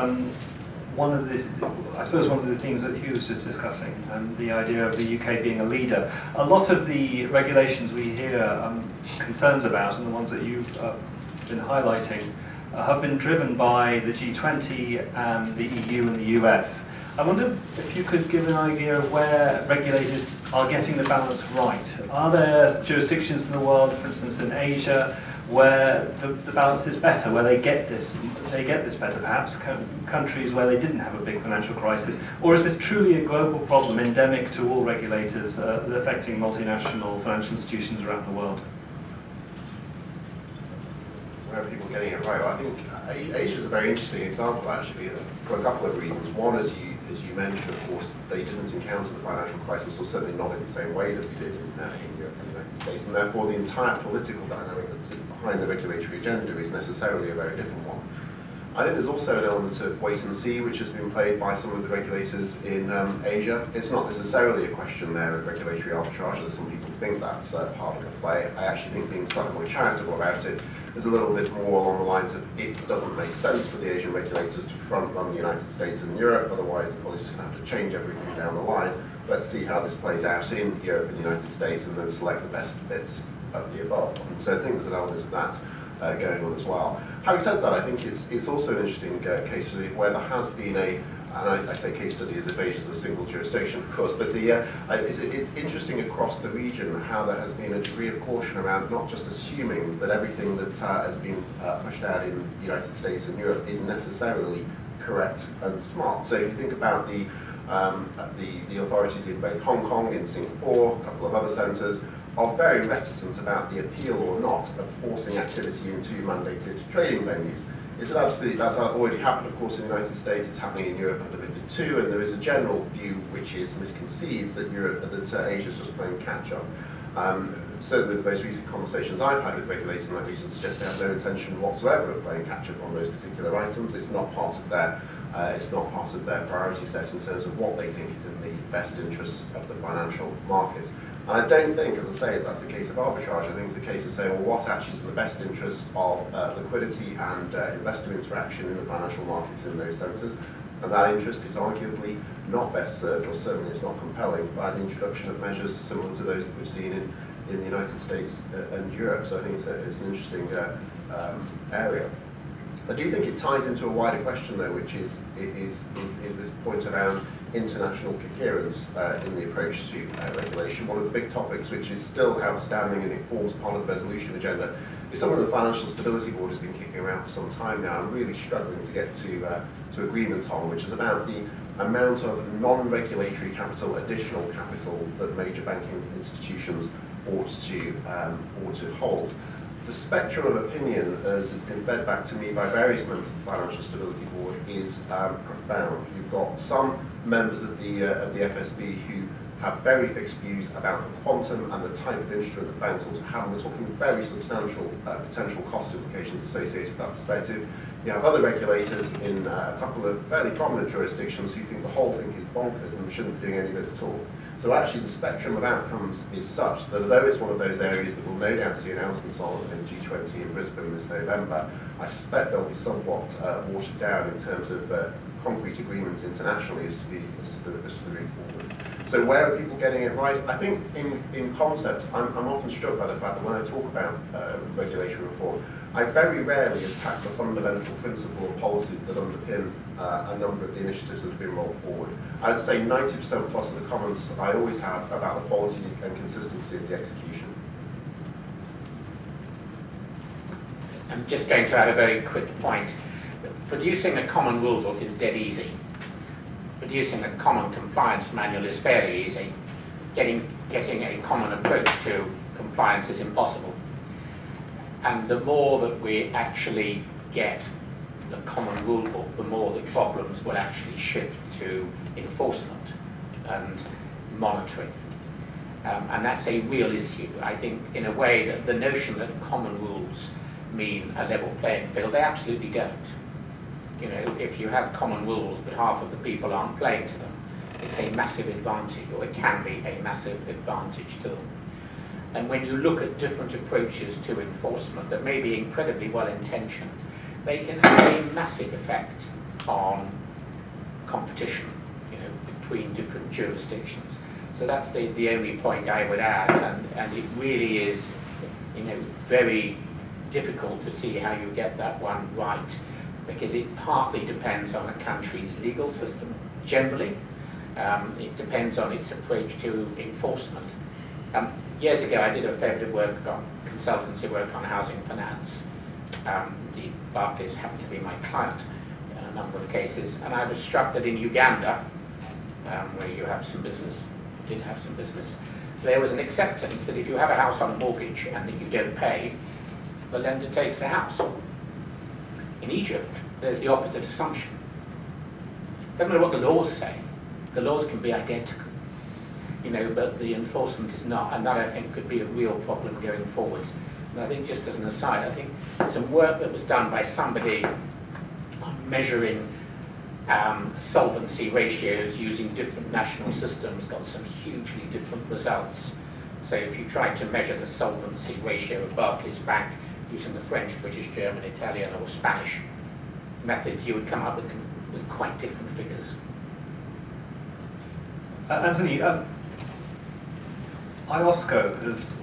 one of the themes that Hugh was just discussing, and the idea of the UK being a leader. A lot of the regulations we hear concerns about, and the ones that you've been highlighting, have been driven by the G20 and the EU and the US. I wonder if you could give an idea of where regulators are getting the balance right. Are there jurisdictions in the world, for instance in Asia, where the balance is better, where they get this better, perhaps countries where they didn't have a big financial crisis, or is this truly a global problem endemic to all regulators affecting multinational financial institutions around the world? Where are people getting it right? Well, I think Asia is a very interesting example, actually, for a couple of reasons. One, as you mentioned, of course, they didn't encounter the financial crisis, or certainly not in the same way that we did in Europe and the United States, and therefore the entire political dynamic that sits behind the regulatory agenda is necessarily a very different one. I think there's also an element of wait and see, which has been played by some of the regulators in Asia. It's not necessarily a question there of regulatory arbitrage, although some people think that's part of the play. I actually think, being slightly more charitable about it, there's a little bit more along the lines of it doesn't make sense for the Asian regulators to front-run the United States and Europe, otherwise the policy's going to have to change everything down the line. Let's see how this plays out in Europe and the United States, and then select the best bits of the above. And so I think there's an element of that going on as well. Having said that, I think it's also an interesting case study where there has been and I say case study as if Asia is a single jurisdiction, of course, but it's interesting across the region how there has been a degree of caution around not just assuming that everything that has been pushed out in the United States and Europe is necessarily correct and smart. So if you think about the authorities in both Hong Kong and Singapore, a couple of other centres, are very reticent about the appeal or not of forcing activity into mandated trading venues. That's already happened, of course, in the United States. It's happening in Europe under MiFID II, and there is a general view which is misconceived that Asia is just playing catch-up. So the most recent conversations I've had with regulators in that region suggest they have no intention whatsoever of playing catch-up on those particular items. It's not part of their priority set in terms of what they think is in the best interests of the financial markets. And I don't think, as I say, that's a case of arbitrage. I think it's a case of saying, well, what actually is in the best interests of liquidity and investor interaction in the financial markets in those centres. And that interest is arguably not best served, or certainly it's not compelling, by the introduction of measures similar to those that we've seen in the United States and Europe. So I think it's an interesting area. I do think it ties into a wider question, though, which is this point around international coherence in the approach to regulation. One of the big topics which is still outstanding, and it forms part of the resolution agenda, is something the Financial Stability Board has been kicking around for some time now, and really struggling to get to agreement on, which is about the amount of non-regulatory capital, additional capital, that major banking institutions ought to hold. The spectrum of opinion, as has been fed back to me by various members of the Financial Stability Board, is profound. You've got some members of the FSB who have very fixed views about the quantum and the type of instrument that banks ought to have. And we're talking very substantial potential cost implications associated with that perspective. You have other regulators in a couple of fairly prominent jurisdictions who think the whole thing is bonkers and we shouldn't be doing any of it at all. So actually the spectrum of outcomes is such that although it's one of those areas that we'll no doubt see announcements on in G20 in Brisbane this November, I suspect they'll be somewhat watered down in terms of concrete agreements internationally as to the route forward. So where are people getting it right? I think in concept, I'm often struck by the fact that when I talk about regulatory reform, I very rarely attack the fundamental principle and policies that underpin a number of the initiatives that have been rolled forward. I'd say 90% plus of the comments I always have about the quality and consistency of the execution. I'm just going to add a very quick point. Producing a common rule book is dead easy. Producing a common compliance manual is fairly easy. Getting a common approach to compliance is impossible. And the more that we actually get the common rule book, the more the problems will actually shift to enforcement and monitoring. And that's a real issue. I think, in a way, that the notion that common rules mean a level playing field, they absolutely don't. You know, if you have common rules but half of the people aren't playing to them, it's a massive advantage, or it can be a massive advantage to them. And when you look at different approaches to enforcement that may be incredibly well intentioned, they can have a massive effect on competition, between different jurisdictions. So that's the only point I would add, and it really is, very difficult to see how you get that one right, because it partly depends on a country's legal system, generally. It depends on its approach to enforcement. Years ago, I did a fair bit of work on consultancy work on housing finance. Indeed, Barclays happened to be my client in a number of cases, and I was struck that in Uganda, where you have some business, did have some business, there was an acceptance that if you have a house on mortgage and that you don't pay, the lender takes the house. In Egypt, there's the opposite assumption. Doesn't matter what the laws say. The laws can be identical, but the enforcement is not, and that I think could be a real problem going forwards. And I think, just as an aside, I think some work that was done by somebody on measuring solvency ratios using different national systems got some hugely different results. So if you tried to measure the solvency ratio of Barclays Bank using the French, British, German, Italian or Spanish methods, you would come up with quite different figures. Anthony, IOSCO has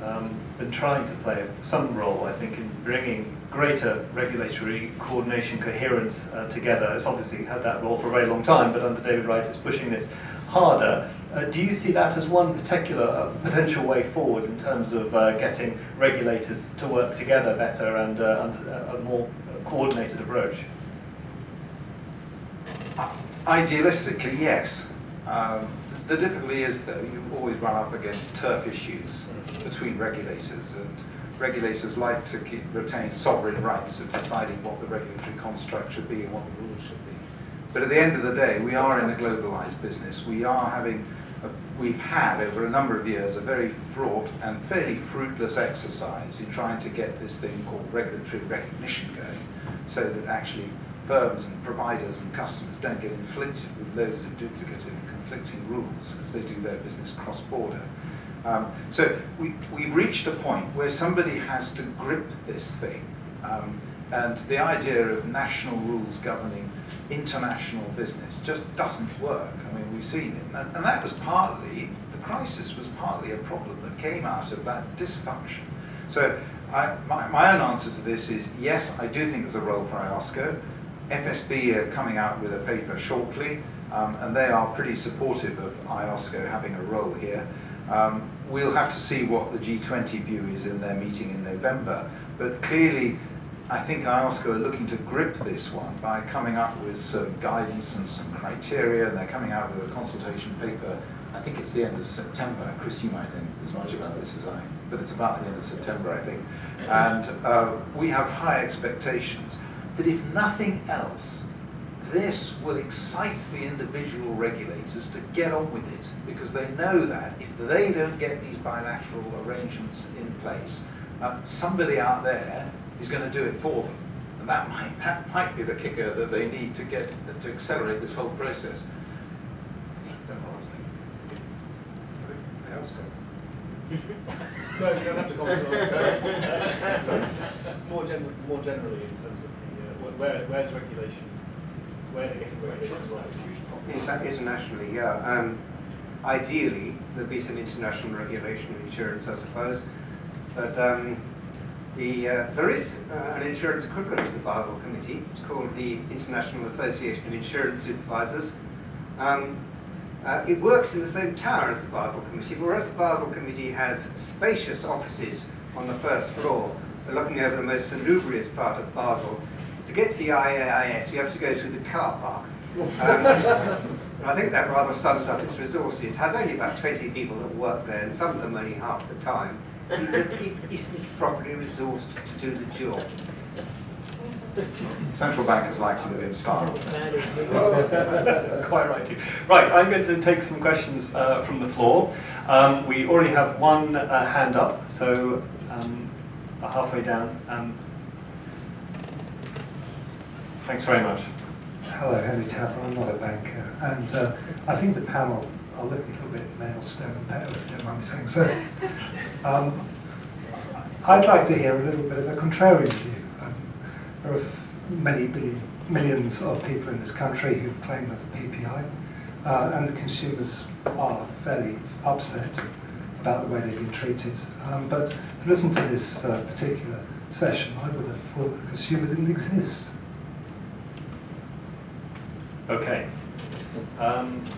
been trying to play some role, I think, in bringing greater regulatory coordination, coherence together. It's obviously had that role for a very long time, but under David Wright it's pushing this harder. Do you see that as one particular potential way forward in terms of getting regulators to work together better and under a more coordinated approach? Idealistically, yes. The difficulty is that you always run up against turf issues between regulators, and regulators like to retain sovereign rights of deciding what the regulatory construct should be and what the rules should be. But at the end of the day, we are in a globalized business. We've had over a number of years a very fraught and fairly fruitless exercise in trying to get this thing called regulatory recognition going, so that actually firms and providers and customers don't get inflicted with loads of duplicative and conflicting rules as they do their business cross-border. So we've reached a point where somebody has to grip this thing, and the idea of national rules governing international business just doesn't work. I mean, we've seen it, and that was partly, the crisis was partly a problem that came out of that dysfunction. So my own answer to this is, yes, I do think there's a role for IOSCO. FSB are coming out with a paper shortly, and they are pretty supportive of IOSCO having a role here. We'll have to see what the G20 view is in their meeting in November, but clearly I think IOSCO are looking to grip this one by coming up with some guidance and some criteria, and they're coming out with a consultation paper. I think it's the end of September. Chris, you might know as much about this as I, but it's about the end of September, I think. And we have high expectations that if nothing else, this will excite the individual regulators to get on with it, because they know that if they don't get these bilateral arrangements in place, somebody out there is going to do it for them. And that might be the kicker that they need to get to accelerate this whole process. No, you don't have to comment on that. More generally, in terms of where's regulation, where they're getting regulation right. Internationally, yeah. Ideally, there'd be some international regulation of insurance, I suppose. But there is an insurance equivalent to the Basel Committee. It's called the International Association of Insurance Supervisors. It works in the same tower as the Basel Committee, whereas the Basel Committee has spacious offices on the first floor, looking over the most salubrious part of Basel. To get to the IAIS, you have to go through the car park. And I think that rather sums up its resources. It has only about 20 people that work there, and some of them only half the time. It just isn't properly resourced to do the job. Central bankers like to live in style. Quite right. Right, I'm going to take some questions from the floor. We already have one hand up, so halfway down. Thanks very much. Hello, Henry Tapper. I'm not a banker, and I think the panel are a little bit male, stone and pale, if you don't mind me saying so. I'd like to hear a little bit of a contrarian view. There are many billion millions of people in this country who've claimed that the PPI, and the consumers are fairly upset about the way they've been treated. But to listen to this particular session, I would have thought the consumer didn't exist. Okay.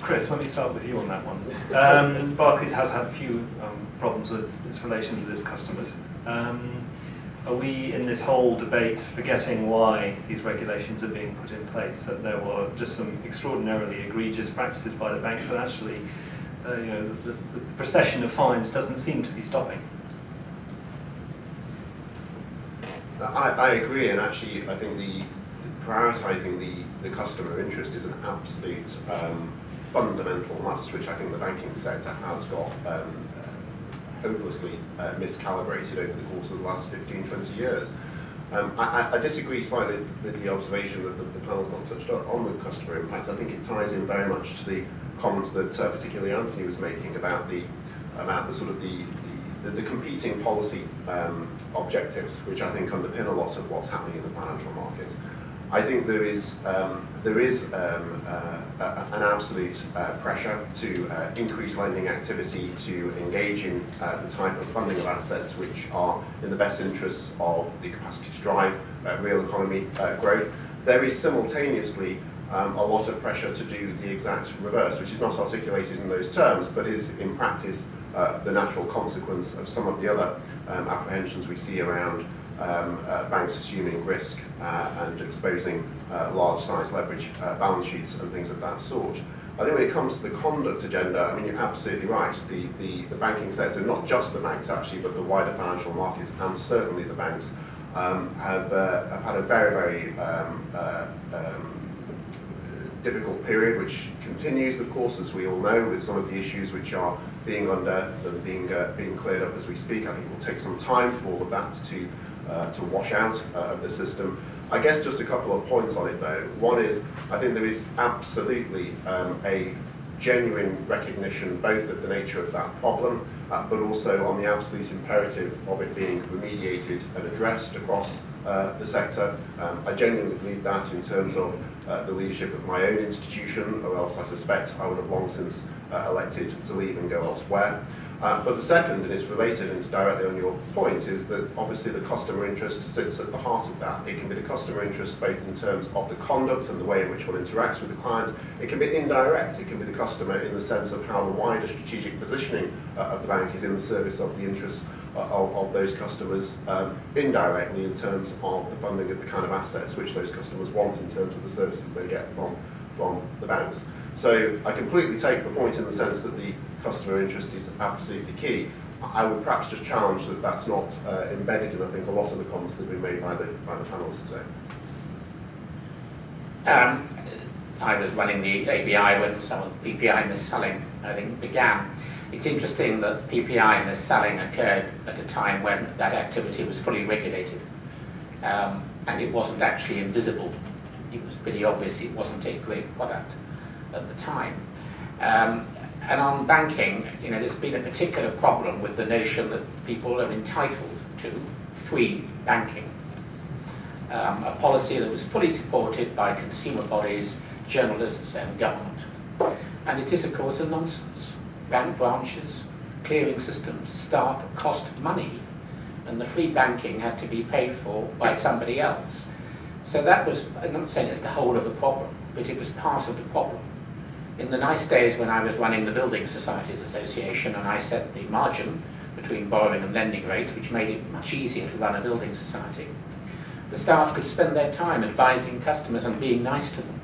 Chris, let me start with you on that one. Barclays has had a few problems with its relation to its customers. Are we, in this whole debate, forgetting why these regulations are being put in place? That there were just some extraordinarily egregious practices by the banks that actually, the procession of fines doesn't seem to be stopping. I agree, and actually I think prioritising the customer interest is an absolute fundamental must, which I think the banking sector has got hopelessly miscalibrated over the course of the last 15, 20 years. I disagree slightly with the observation that the panel's not touched on the customer impact. I think it ties in very much to the comments that particularly Anthony was making about the sort of the competing policy objectives, which I think underpin a lot of what's happening in the financial markets. I think there is an absolute pressure to increase lending activity, to engage in the type of funding of assets which are in the best interests of the capacity to drive real economy growth. There is simultaneously a lot of pressure to do the exact reverse, which is not articulated in those terms, but is in practice the natural consequence of some of the other apprehensions we see around banks assuming risk and exposing large-size leverage balance sheets and things of that sort. I think when it comes to the conduct agenda, I mean, you're absolutely right. The banking sector, not just the banks actually, but the wider financial markets and certainly the banks, have had a very, very difficult period, which continues, of course, as we all know, with some of the issues which are being being cleared up as we speak. I think it will take some time for all of that to wash out of the system. I guess just a couple of points on it though. One is, I think there is absolutely a genuine recognition both of the nature of that problem, but also on the absolute imperative of it being remediated and addressed across the sector. I genuinely believe that in terms of the leadership of my own institution, or else I suspect I would have long since elected to leave and go elsewhere. But the second, and it's related and it's directly on your point, is that obviously the customer interest sits at the heart of that. It can be the customer interest both in terms of the conduct and the way in which one interacts with the client. It can be indirect. It can be the customer in the sense of how the wider strategic positioning of the bank is in the service of the interests of those customers, indirectly in terms of the funding of the kind of assets which those customers want in terms of the services they get from the banks. So I completely take the point in the sense that the customer interest is absolutely key. I would perhaps just challenge that that's not embedded in, I think, a lot of the comments that have been made by the panelists today. I was running the ABI when some of the PPI mis-selling, I think, began. It's interesting that PPI mis-selling occurred at a time when that activity was fully regulated, and it wasn't actually invisible. It was pretty obvious it wasn't a great product at the time. And on banking, there's been a particular problem with the notion that people are entitled to free banking. A policy that was fully supported by consumer bodies, journalists and government. And it is, of course, a nonsense. Bank branches, clearing systems, staff cost money, and the free banking had to be paid for by somebody else. So that was, I'm not saying it's the whole of the problem, but it was part of the problem. In the nice days when I was running the Building Societies Association and I set the margin between borrowing and lending rates, which made it much easier to run a building society, the staff could spend their time advising customers and being nice to them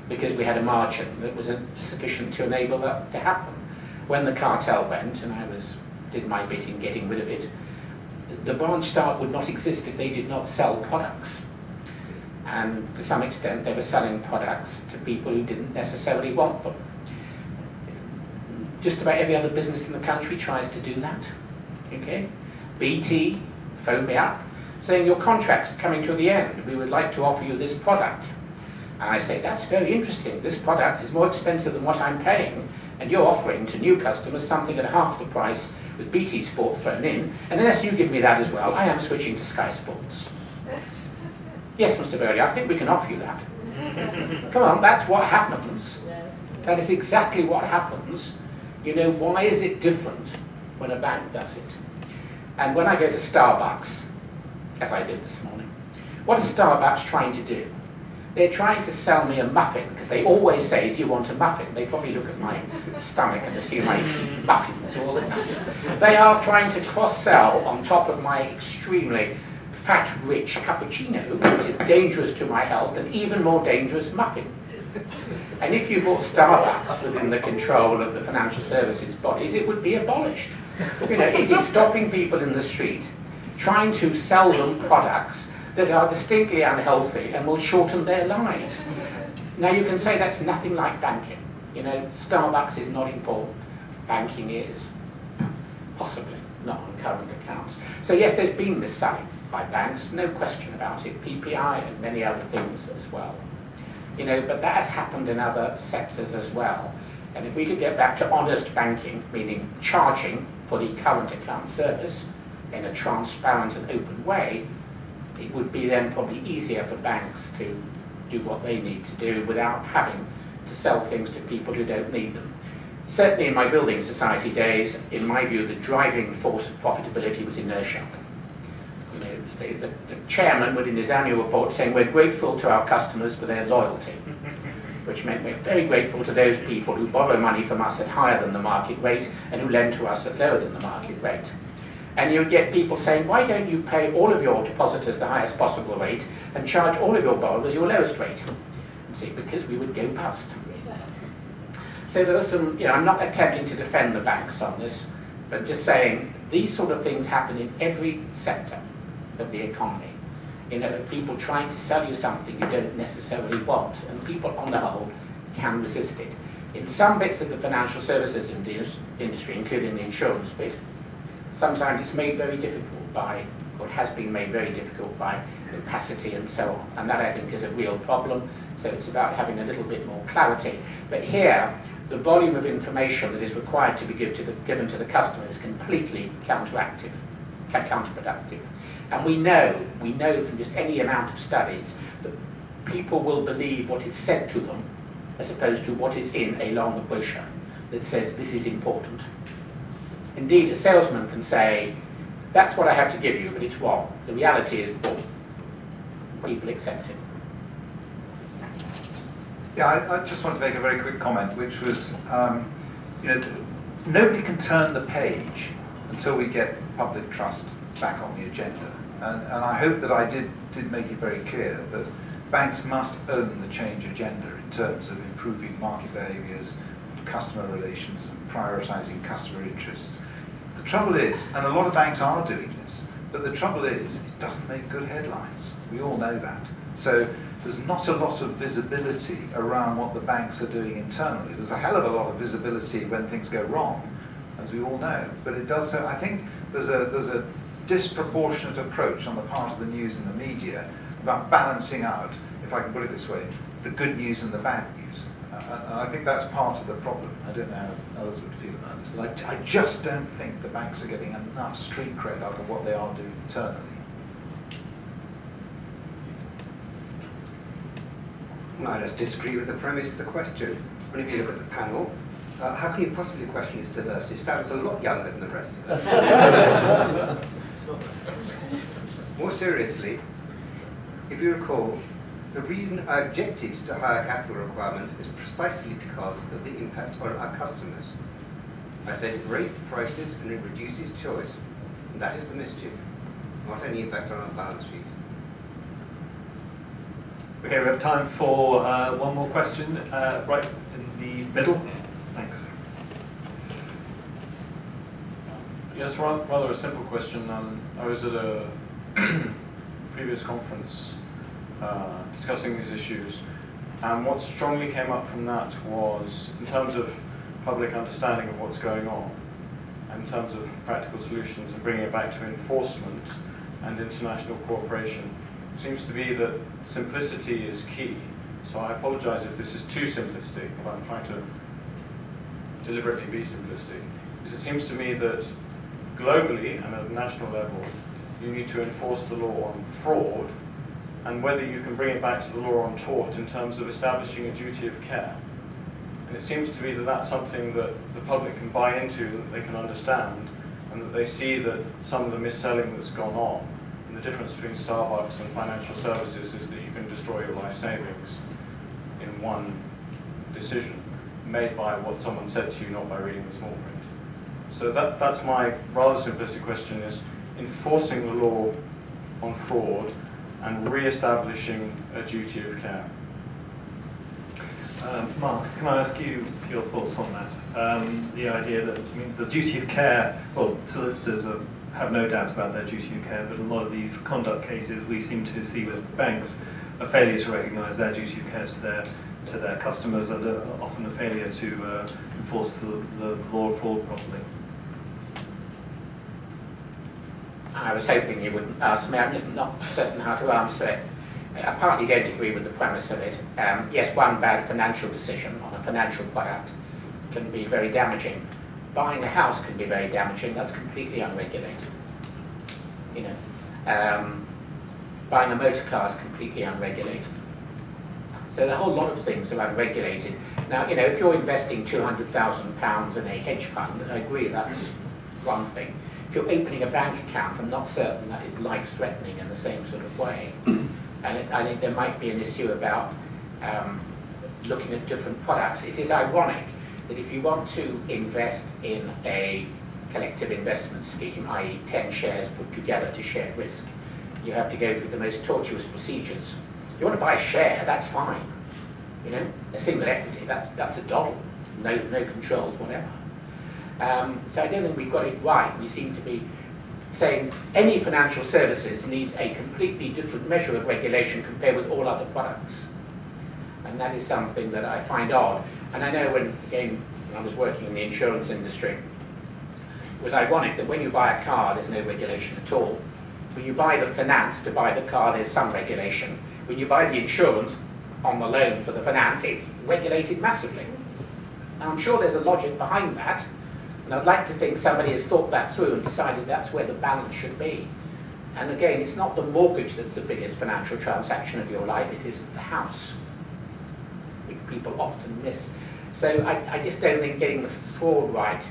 because we had a margin that was sufficient to enable that to happen. When the cartel went, and I did my bit in getting rid of it, the branch staff would not exist if they did not sell products. And to some extent, they were selling products to people who didn't necessarily want them. Just about every other business in the country tries to do that. Okay? BT phoned me up saying, your contract's coming to the end. We would like to offer you this product. And I say, that's very interesting. This product is more expensive than what I'm paying, and you're offering to new customers something at half the price with BT Sport thrown in, and unless you give me that as well, I am switching to Sky Sports. Yes, Mr. Burley, I think we can offer you that. Come on, that's what happens. That is exactly what happens. You know, why is it different when a bank does it? And when I go to Starbucks, as I did this morning, what is Starbucks trying to do? They're trying to sell me a muffin, because they always say, do you want a muffin? They probably look at my stomach and see my muffins all in that. They are trying to cross-sell on top of my extremely fat-rich cappuccino, which is dangerous to my health, and even more dangerous muffin. And if you brought Starbucks within the control of the financial services bodies, it would be abolished. You know, it is stopping people in the streets, trying to sell them products that are distinctly unhealthy and will shorten their lives. Now you can say that's nothing like banking. You know, Starbucks is not important. Banking is, possibly, not on current accounts. So yes, there's been mis-selling by banks, no question about it, PPI and many other things as well. You know, but that has happened in other sectors as well. And if we could get back to honest banking, meaning charging for the current account service in a transparent and open way, it would be then probably easier for banks to do what they need to do without having to sell things to people who don't need them. Certainly in my building society days, in my view, the driving force of profitability was inertia. You know, the chairman would in his annual report saying, we're grateful to our customers for their loyalty, which meant we're very grateful to those people who borrow money from us at higher than the market rate and who lend to us at lower than the market rate. And you would get people saying, why don't you pay all of your depositors the highest possible rate and charge all of your borrowers your lowest rate? And see, because we would go bust. So there are some, you know, I'm not attempting to defend the banks on this, but just saying these sort of things happen in every sector of the economy. You know, people trying to sell you something you don't necessarily want, and people on the whole can resist it. In some bits of the financial services industry, including the insurance bit, sometimes it's made very difficult by, or has been made very difficult by opacity and so on. And that I think is a real problem. So it's about having a little bit more clarity. But here, the volume of information that is required to be given to the customer is completely counterproductive. And we know from just any amount of studies that people will believe what is said to them as opposed to what is in a long brochure that says this is important. Indeed, a salesman can say, that's what I have to give you, but it's wrong. The reality is boom. People accept it. Yeah, I just want to make a very quick comment, which was, you know, nobody can turn the page until we get public trust back on the agenda. And I hope that I did make it very clear that banks must own the change agenda in terms of improving market behaviours, customer relations, and prioritising customer interests. The trouble is, and a lot of banks are doing this, but the trouble is, it doesn't make good headlines. We all know that. So there's not a lot of visibility around what the banks are doing internally. There's a hell of a lot of visibility when things go wrong, as we all know. But it does so. I think there's a disproportionate approach on the part of the news and the media about balancing out, if I can put it this way, the good news and the bad news. And I think that's part of the problem. I don't know how others would feel about this, but I just don't think the banks are getting enough street cred out of what they are doing internally. I just disagree with the premise of the question. When if you look at the panel, how can you possibly question its diversity? It sounds a lot younger than the rest of us. More seriously, if you recall, the reason I objected to higher capital requirements is precisely because of the impact on our customers. I said it raised prices and it reduces choice. And that is the mischief, not any impact on our balance sheets. Okay, we have time for one more question, right in the middle. Thanks. Yes, rather a simple question. I was at a previous conference discussing these issues, and what strongly came up from that was, in terms of public understanding of what's going on, and in terms of practical solutions and bringing it back to enforcement and international cooperation, it seems to be that simplicity is key. So I apologize if this is too simplistic, but I'm trying to deliberately be simplistic, because it seems to me that globally and at a national level, you need to enforce the law on fraud and whether you can bring it back to the law on tort in terms of establishing a duty of care. And it seems to me that that's something that the public can buy into, that they can understand, and that they see that some of the mis-selling that's gone on, and the difference between Starbucks and financial services is that you can destroy your life savings in one decision, made by what someone said to you, not by reading the small print. So that's my rather simplistic question, is enforcing the law on fraud and re-establishing a duty of care. Mark, can I ask you your thoughts on that? The idea that, I mean, the duty of care, well, solicitors have no doubt about their duty of care, but a lot of these conduct cases we seem to see with banks a failure to recognise their duty of care to their customers, and often a failure to enforce the law of fraud properly. I was hoping you wouldn't ask me. I'm just not certain how to answer it. I partly don't agree with the premise of it. Yes, one bad financial decision on a financial product can be very damaging. Buying a house can be very damaging. That's completely unregulated. You know, buying a motor car is completely unregulated. So a whole lot of things are unregulated. Now, you know, if you're investing £200,000 in a hedge fund, I agree that's one thing. If you're opening a bank account, I'm not certain that is life-threatening in the same sort of way. And I think there might be an issue about looking at different products. It is ironic that if you want to invest in a collective investment scheme, i.e. 10 shares put together to share risk, you have to go through the most tortuous procedures. You want to buy a share, that's fine. You know, a single equity, that's a doddle. No controls, whatever. So I don't think we've got it right. We seem to be saying any financial services needs a completely different measure of regulation compared with all other products. And that is something that I find odd. And I know when I was working in the insurance industry, it was ironic that when you buy a car, there's no regulation at all. When you buy the finance to buy the car, there's some regulation. When you buy the insurance on the loan for the finance, it's regulated massively. And I'm sure there's a logic behind that. And I'd like to think somebody has thought that through and decided that's where the balance should be. And again, it's not the mortgage that's the biggest financial transaction of your life, it is the house, which people often miss. So I just don't think getting the fraud right,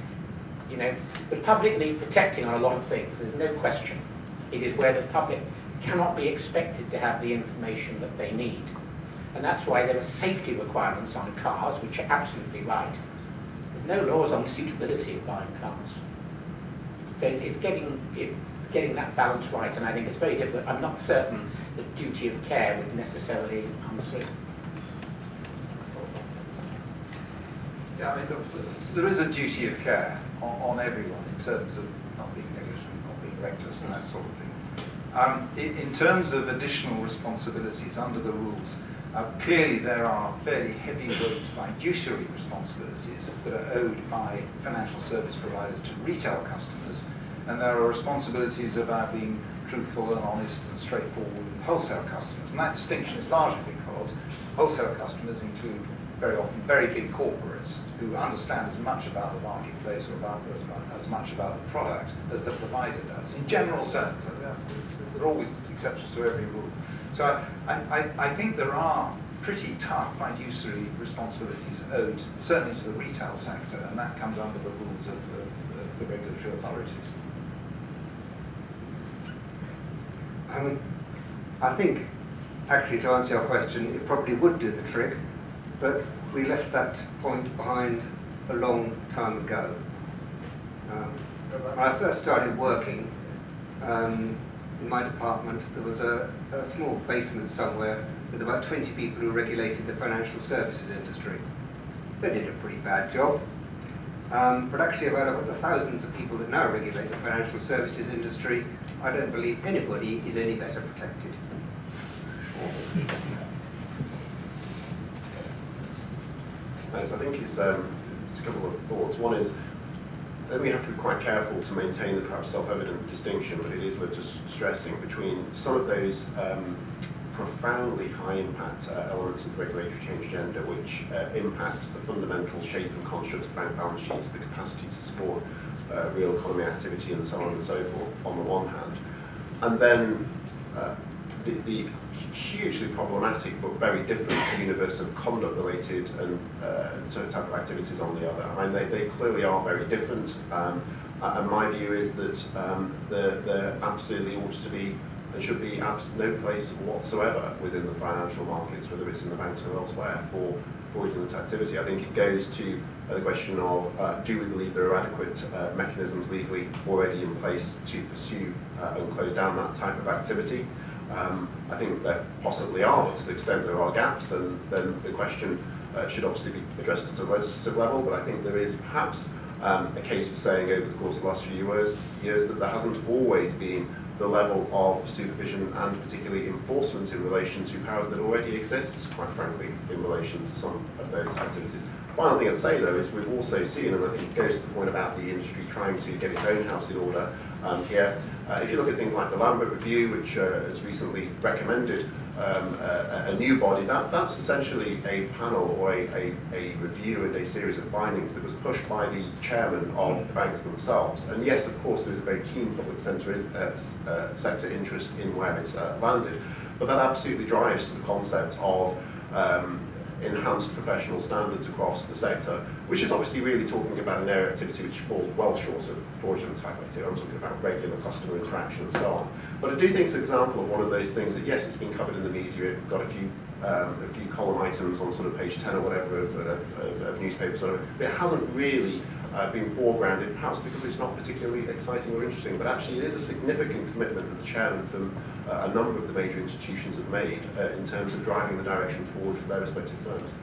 you know, the public need protecting on a lot of things, there's no question. It is where the public cannot be expected to have the information that they need. And that's why there are safety requirements on cars, which are absolutely right. There's no laws on suitability of buying cars. So it's getting that balance right, and I think it's very difficult. I'm not certain that duty of care would necessarily answer it. Yeah, I mean, look, there is a duty of care on everyone in terms of not being negligent, not being reckless, and that sort of thing. In terms of additional responsibilities under the rules, clearly there are fairly heavyweight fiduciary responsibilities that are owed by financial service providers to retail customers, and there are responsibilities about being truthful and honest and straightforward with wholesale customers. And that distinction is largely because wholesale customers include very often very big corporates who understand as much about the marketplace or about as much about the product as the provider does. In general terms, there are always exceptions to every rule. So I think there are pretty tough fiduciary responsibilities owed, certainly to the retail sector, and that comes under the rules of the regulatory authorities. I think, actually, to answer your question, it probably would do the trick, but we left that point behind a long time ago. When I first started working in my department, there was a small basement somewhere with about 20 people who regulated the financial services industry. They did a pretty bad job. But actually, about the thousands of people that now regulate the financial services industry, I don't believe anybody is any better protected. Yes, I think it's a couple of thoughts. One is that we have to be quite careful to maintain the perhaps self-evident distinction, but it is worth just stressing between some of those profoundly high impact elements of the regulatory change agenda, which impact the fundamental shape and construct of bank balance sheets, the capacity to support real economy activity and so on and so forth on the one hand, and then the hugely problematic but very different universe of conduct related and sort of type of activities on the other. I mean, they clearly are very different. And my view is that there absolutely ought to be and should be no place whatsoever within the financial markets, whether it's in the banks or elsewhere, for fraudulent activity. I think it goes to the question of do we believe there are adequate mechanisms legally already in place to pursue and close down that type of activity. I think there possibly are, but to the extent there are gaps, then the question should obviously be addressed at a legislative level, but I think there is perhaps a case for saying over the course of the last few years that there hasn't always been the level of supervision and particularly enforcement in relation to powers that already exist, quite frankly, in relation to some of those activities. Final thing I'd say though is we've also seen, and I think it goes to the point about the industry trying to get its own house in order here. If you look at things like the Lambert Review, which has recently recommended a new body, that's essentially a panel or a review and a series of findings that was pushed by the chairman of the banks themselves. And yes, of course, there's a very keen public sector interest in where it's landed, but that absolutely drives to the concept of enhanced professional standards across the sector, which is obviously really talking about an area of activity which falls well short of fraudulent type activity. I'm talking about regular customer interaction and so on. But I do think it's an example of one of those things that, yes, it's been covered in the media. We've got a few column items on sort of page 10 or whatever of newspapers, or whatever, but it hasn't really been foregrounded, perhaps because it's not particularly exciting or interesting, but actually it is a significant commitment that the chairman from a number of the major institutions have made in terms of driving the direction forward for their respective firms.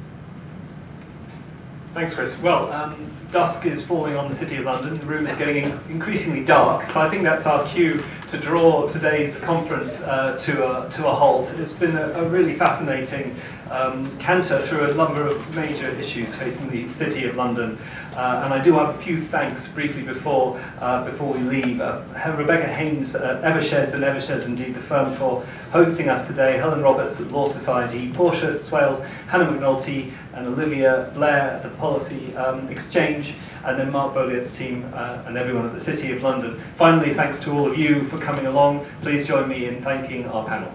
Thanks, Chris. Well, dusk is falling on the City of London. The room is getting increasingly dark, so I think that's our cue to draw today's conference to a halt. It's been a really fascinating canter through a number of major issues facing the City of London, and I do have a few thanks briefly before we leave. Rebecca Haynes at Eversheds, and Eversheds indeed the firm, for hosting us today. Helen Roberts at Law Society, Portia Swales, Hannah McNulty, and Olivia Blair at the Policy Exchange, and then Mark Bolliot's team and everyone at the City of London. Finally, thanks to all of you for coming along. Please join me in thanking our panel.